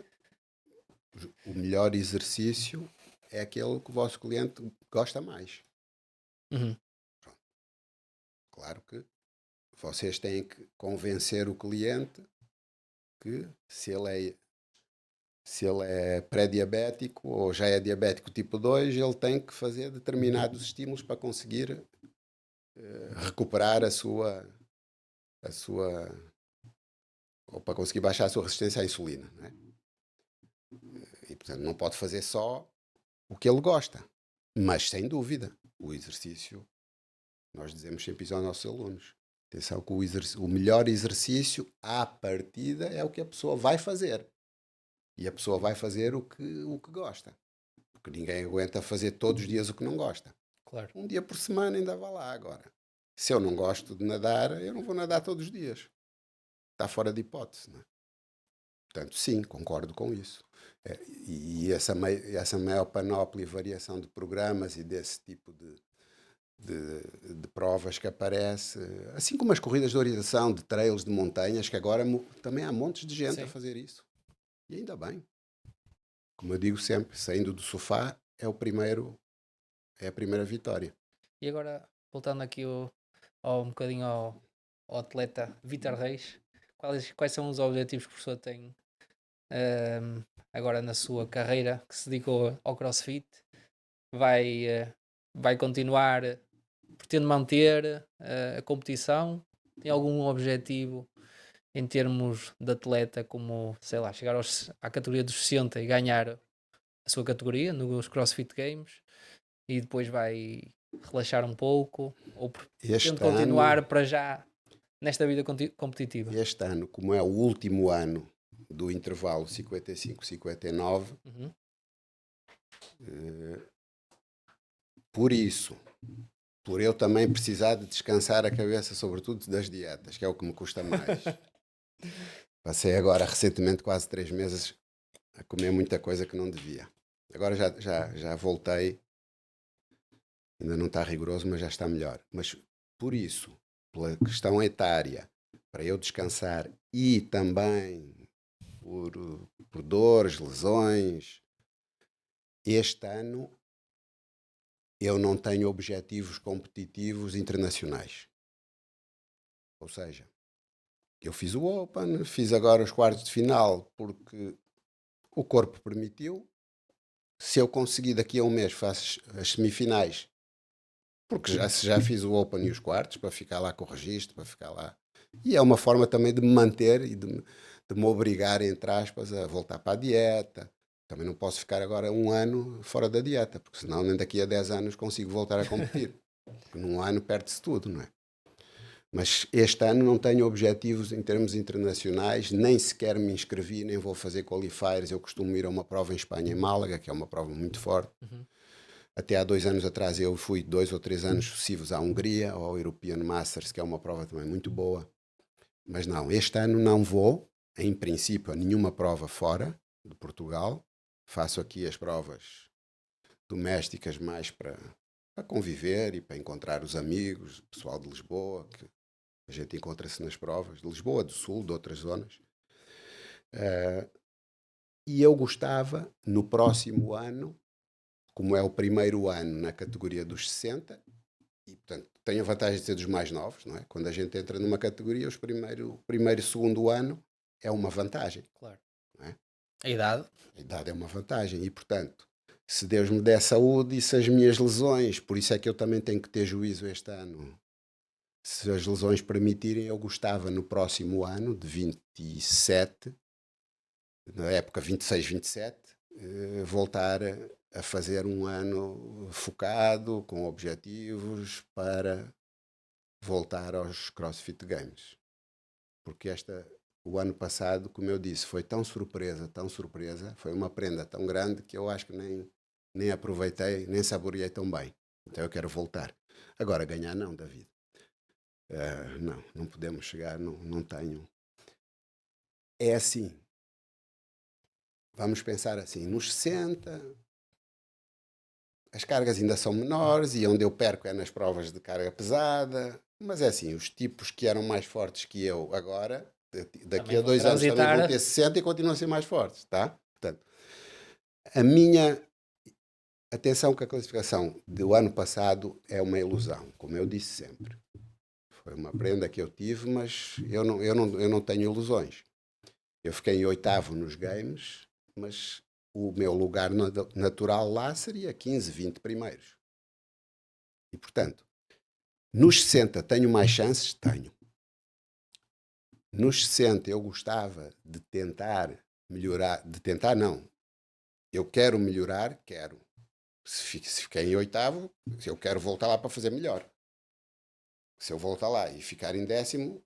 o melhor exercício é aquele que o vosso cliente gosta mais. Uhum. Claro que vocês têm que convencer o cliente que se ele é pré-diabético ou já é diabético tipo 2, ele tem que fazer determinados estímulos para conseguir recuperar a sua, ou para conseguir baixar a sua resistência à insulina, não é? E portanto não pode fazer só o que ele gosta, mas sem dúvida o exercício, nós dizemos sempre isso aos nossos alunos. Atenção que o melhor exercício à partida é o que a pessoa vai fazer. E a pessoa vai fazer o que gosta. Porque ninguém aguenta fazer todos os dias o que não gosta. Claro. Um dia por semana ainda vá lá agora. Se eu não gosto de nadar, eu não vou nadar todos os dias. Está fora de hipótese. Não é? Portanto, sim, concordo com isso. E essa maior panóplia e variação de programas e desse tipo de provas que aparece, assim como as corridas de orientação, de trails, de montanhas, que agora também há montes de gente a Sim. fazer isso. E ainda bem. Como eu digo sempre, saindo do sofá é a primeira vitória. E agora, voltando aqui um bocadinho ao atleta Vítor Reis, quais são os objetivos que o professor tem agora na sua carreira que se dedicou ao CrossFit? Vai, vai continuar, pretende manter a competição? Tem algum objetivo em termos de atleta, como, sei lá, chegar à categoria dos 60 e ganhar a sua categoria nos CrossFit Games e depois vai relaxar um pouco ou pretende Este ano, continuar para já nesta vida competitiva? este ano, como é o último ano do intervalo 55-59, Uhum. por isso, por eu também precisar de descansar a cabeça, sobretudo das dietas, que é o que me custa mais. Passei agora recentemente quase 3 meses a comer muita coisa que não devia. Agora já voltei, ainda não está rigoroso, mas já está melhor. Mas por isso, pela questão etária, para eu descansar e também por, por dores, lesões, este ano eu não tenho objetivos competitivos internacionais. Ou seja, eu fiz o Open, fiz agora os quartos de final porque o corpo permitiu. Se eu conseguir daqui a um mês faço as semifinais, porque já fiz o Open e os quartos, para ficar lá com o registro, para ficar lá. E é uma forma também de me manter e de me obrigar, entre aspas, a voltar para a dieta. Também não posso ficar agora um ano fora da dieta, porque senão nem daqui a 10 anos consigo voltar a competir. Porque num ano perde-se tudo, não é? Mas este ano não tenho objetivos em termos internacionais, nem sequer me inscrevi, nem vou fazer qualifiers. Eu costumo ir a uma prova em Espanha, em Málaga, que é uma prova muito forte. Uhum. Até há 2 anos atrás eu fui 2 ou 3 anos sucessivos à Hungria, ao European Masters, que é uma prova também muito boa. Mas não, este ano não vou, em princípio, a nenhuma prova fora de Portugal. Faço aqui as provas domésticas mais para conviver e para encontrar os amigos, o pessoal de Lisboa, que A gente encontra-se nas provas de Lisboa, do Sul, de outras zonas. Eh, e eu gostava, no próximo ano, como é o primeiro ano na categoria dos 60, e portanto tenho a vantagem de ser dos mais novos, não é? Quando a gente entra numa categoria, primeiro e segundo ano é uma vantagem, Claro. não é? A idade. A idade é uma vantagem e, portanto, se Deus me der saúde e se as minhas lesões, por isso é que eu também tenho que ter juízo este ano, se as lesões permitirem, eu gostava no próximo ano, de 27, na época 26, 27, voltar a fazer um ano focado, com objetivos, para voltar aos CrossFit Games. Porque o ano passado, como eu disse, foi tão surpresa, foi uma prenda tão grande que eu acho que nem aproveitei, nem saboreei tão bem. Então eu quero voltar. Agora, ganhar não, David. Não podemos chegar, não tenho. É assim, vamos pensar assim, nos 60, as cargas ainda são menores e onde eu perco é nas provas de carga pesada, mas é assim, os tipos que eram mais fortes que eu agora, daqui Também a vão 2 anos também vão ter transitar. 60 e continuam a ser mais fortes, tá? Portanto, a minha atenção que a classificação do ano passado é uma ilusão, como eu disse sempre. Foi uma prenda que eu tive, mas eu não tenho ilusões. Eu fiquei em oitavo nos games, mas o meu lugar natural lá seria 15, 20 primeiros. E, portanto, nos 60 tenho mais chances? Tenho. Nos 60 eu gostava de tentar melhorar, de tentar não, eu quero melhorar, quero. Se fiquei em oitavo, eu quero voltar lá para fazer melhor. Se eu voltar lá e ficar em décimo,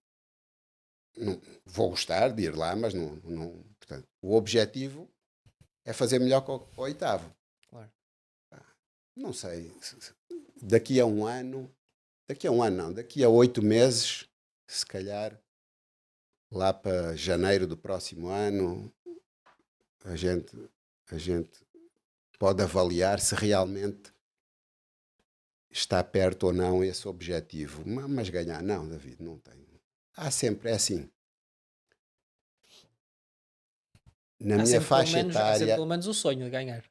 não, vou gostar de ir lá, mas portanto, o objetivo é fazer melhor que o oitavo. Claro. Não sei, daqui a um ano, não, daqui a 8 meses, se calhar, lá para janeiro do próximo ano, a gente, a gente pode avaliar se realmente está perto ou não esse objetivo. Mas ganhar, não, David, não tenho. Há sempre, é assim, na minha faixa Há sempre etária. pelo menos o sonho de ganhar.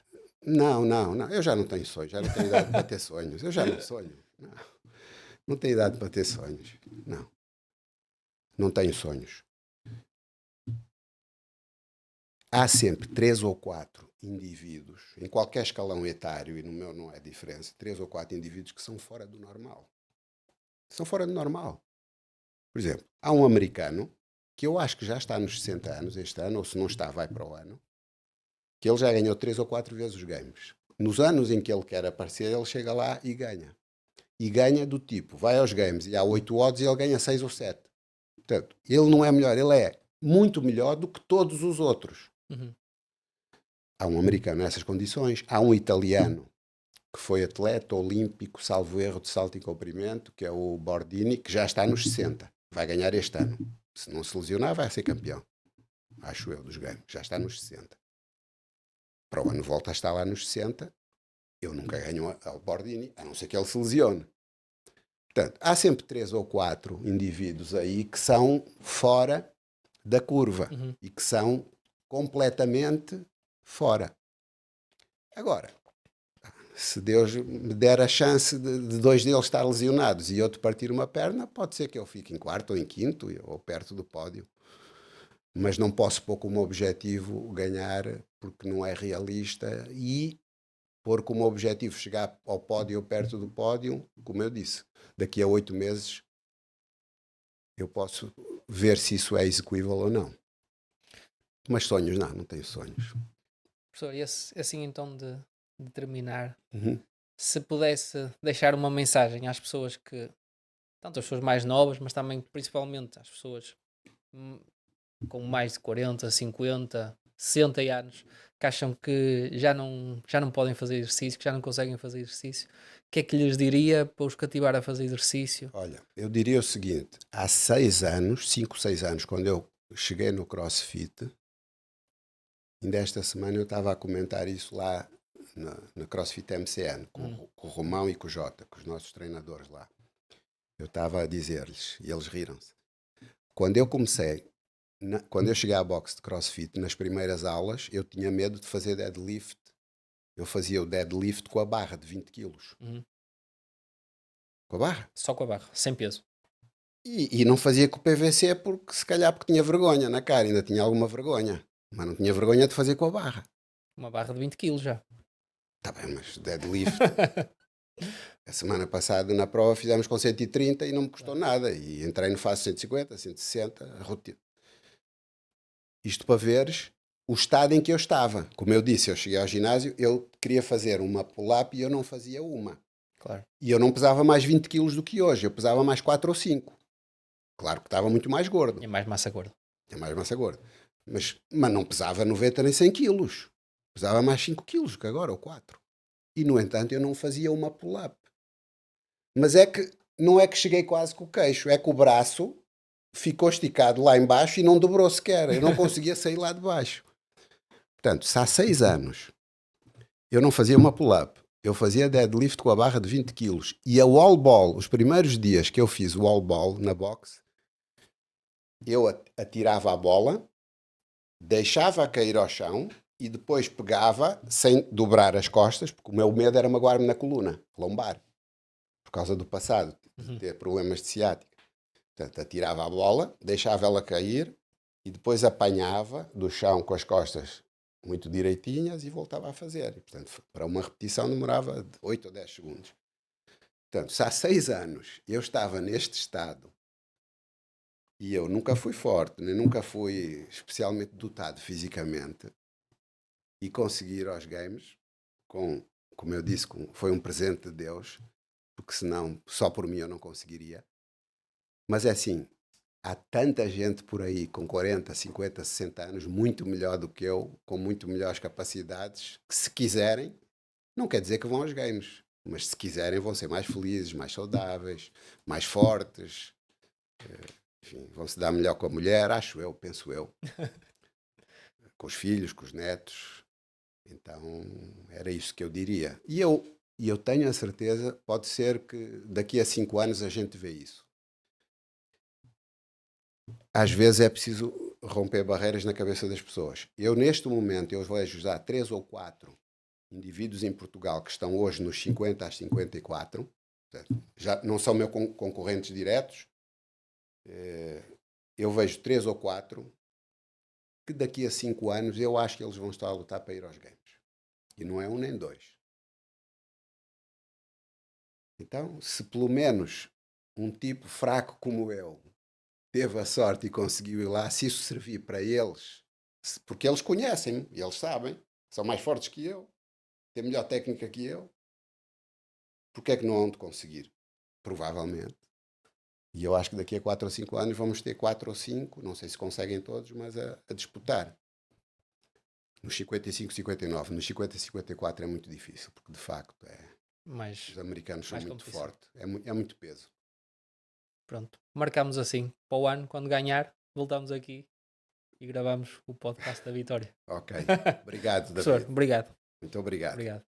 Não, eu já não tenho sonhos, já não tenho idade para ter sonhos. Eu já não sonho. Não tenho idade para ter sonhos. Não tenho sonhos. Há sempre 3 ou 4 indivíduos, em qualquer escalão etário, e no meu não é diferença, 3 ou 4 indivíduos que são fora do normal. São fora do normal. Por exemplo, há um americano que eu acho que já está nos 60 anos este ano, ou se não está, vai para o ano, que ele já ganhou 3 ou 4 vezes os games. Nos anos em que ele quer aparecer, ele chega lá e ganha. E ganha do tipo, vai aos games e há 8 odds e ele ganha 6 ou 7. Portanto, ele não é melhor, ele é muito melhor do que todos os outros. Uhum. Há um americano nessas condições, há um italiano que foi atleta olímpico, salvo erro, de salto em comprimento, que é o Bordini, que já está nos 60. Vai ganhar este ano. Se não se lesionar, vai ser campeão. Acho eu, dos games. Já está nos 60. Para o ano volta a estar lá nos 60. Eu nunca ganho ao Bordini, a não ser que ele se lesione. Portanto, há sempre 3 ou 4 indivíduos aí que são fora da curva Uhum. e que são completamente fora. Agora, se Deus me der a chance de 2 deles estar lesionados e outro partir uma perna, pode ser que eu fique em quarto ou em quinto ou perto do pódio. Mas não posso pôr como objetivo ganhar porque não é realista e pôr como objetivo chegar ao pódio ou perto do pódio, como eu disse, daqui a 8 meses eu posso ver se isso é execuível ou não. Mas sonhos, não tenho sonhos. Professor, e assim então de terminar, Uhum. se pudesse deixar uma mensagem às pessoas que, tanto as pessoas mais novas, mas também principalmente às pessoas hum, com mais de 40, 50, 60 anos, que acham que já não podem fazer exercício, que já não conseguem fazer exercício, o que é que lhes diria para os cativar a fazer exercício? Olha, eu diria o seguinte: há 6 anos, 5, 6 anos, quando eu cheguei no CrossFit, ainda esta semana eu estava a comentar isso lá na CrossFit MCN, com, Hum, com o Romão e com o Jota, com os nossos treinadores lá. Eu estava a dizer-lhes e eles riram-se. Quando eu comecei, quando eu cheguei à boxe de CrossFit, nas primeiras aulas, eu tinha medo de fazer deadlift. Eu fazia o deadlift com a barra de 20 quilos. Uhum. Com a barra. Só com a barra, sem peso. E não fazia com o PVC porque se calhar porque tinha vergonha na cara, ainda tinha alguma vergonha. Mas não tinha vergonha de fazer com a barra. Uma barra de 20 quilos já. Está bem, mas deadlift. A semana passada na prova fizemos com 130 e não me custou nada. E entrei no faço 150, 160, a rotina. Isto para veres o estado em que eu estava. Como eu disse, eu cheguei ao ginásio, eu queria fazer uma pull-up e eu não fazia uma. Claro. E eu não pesava mais 20 quilos do que hoje, eu pesava mais 4 ou 5. Claro que estava muito mais gordo. E mais massa gorda. É mais massa gorda. Mas não pesava 90 nem 100 quilos. Pesava mais 5 quilos que agora, ou 4. E, no entanto, eu não fazia uma pull-up. Mas é que, não é que cheguei quase com o queixo, é que o braço ficou esticado lá embaixo e não dobrou sequer. Eu não conseguia sair lá de baixo. Portanto, se há 6 anos eu não fazia uma pull-up, eu fazia deadlift com a barra de 20 quilos. E a wall ball, os primeiros dias que eu fiz wall ball na boxe, eu atirava a bola, deixava-a cair ao chão e depois pegava, sem dobrar as costas, porque o meu medo era magoar-me na coluna, lombar, por causa do passado, de ter problemas de ciática. Portanto, atirava a bola, deixava ela cair e depois apanhava do chão com as costas muito direitinhas e voltava a fazer. E, portanto, para uma repetição demorava 8 ou 10 segundos. Portanto, se há 6 anos eu estava neste estado e eu nunca fui forte, nem nunca fui especialmente dotado fisicamente, e conseguir aos games, como eu disse, foi um presente de Deus, porque senão só por mim eu não conseguiria. Mas é assim, há tanta gente por aí com 40, 50, 60 anos, muito melhor do que eu, com muito melhores capacidades, que se quiserem, não quer dizer que vão aos games, mas se quiserem vão ser mais felizes, mais saudáveis, mais fortes, enfim, vão se dar melhor com a mulher, acho eu, penso eu, com os filhos, com os netos. Então, era isso que eu diria. E eu tenho a certeza, pode ser que daqui a 5 anos a gente vê isso. Às vezes é preciso romper barreiras na cabeça das pessoas. Eu, neste momento, eu vejo já 3 ou 4 indivíduos em Portugal que estão hoje nos 50 às 54, já não são meus concorrentes diretos, eu vejo 3 ou 4 que daqui a 5 anos eu acho que eles vão estar a lutar para ir aos games. E não é um nem dois. Então, se pelo menos um tipo fraco como eu teve a sorte e conseguiu ir lá, se isso servir para eles, porque eles conhecem-me, e eles sabem, são mais fortes que eu, têm melhor técnica que eu, porque é que não hão de conseguir? Provavelmente. E eu acho que daqui a 4 ou 5 anos vamos ter 4 ou 5, não sei se conseguem todos, mas a disputar. Nos 55, 59, nos 50 e 54 é muito difícil, porque de facto os americanos são muito fortes, é muito peso. Pronto, marcamos assim, para o ano, quando ganhar, voltamos aqui e gravamos o podcast da vitória. Ok, obrigado, Professor, David. obrigado. Muito obrigado. Obrigado.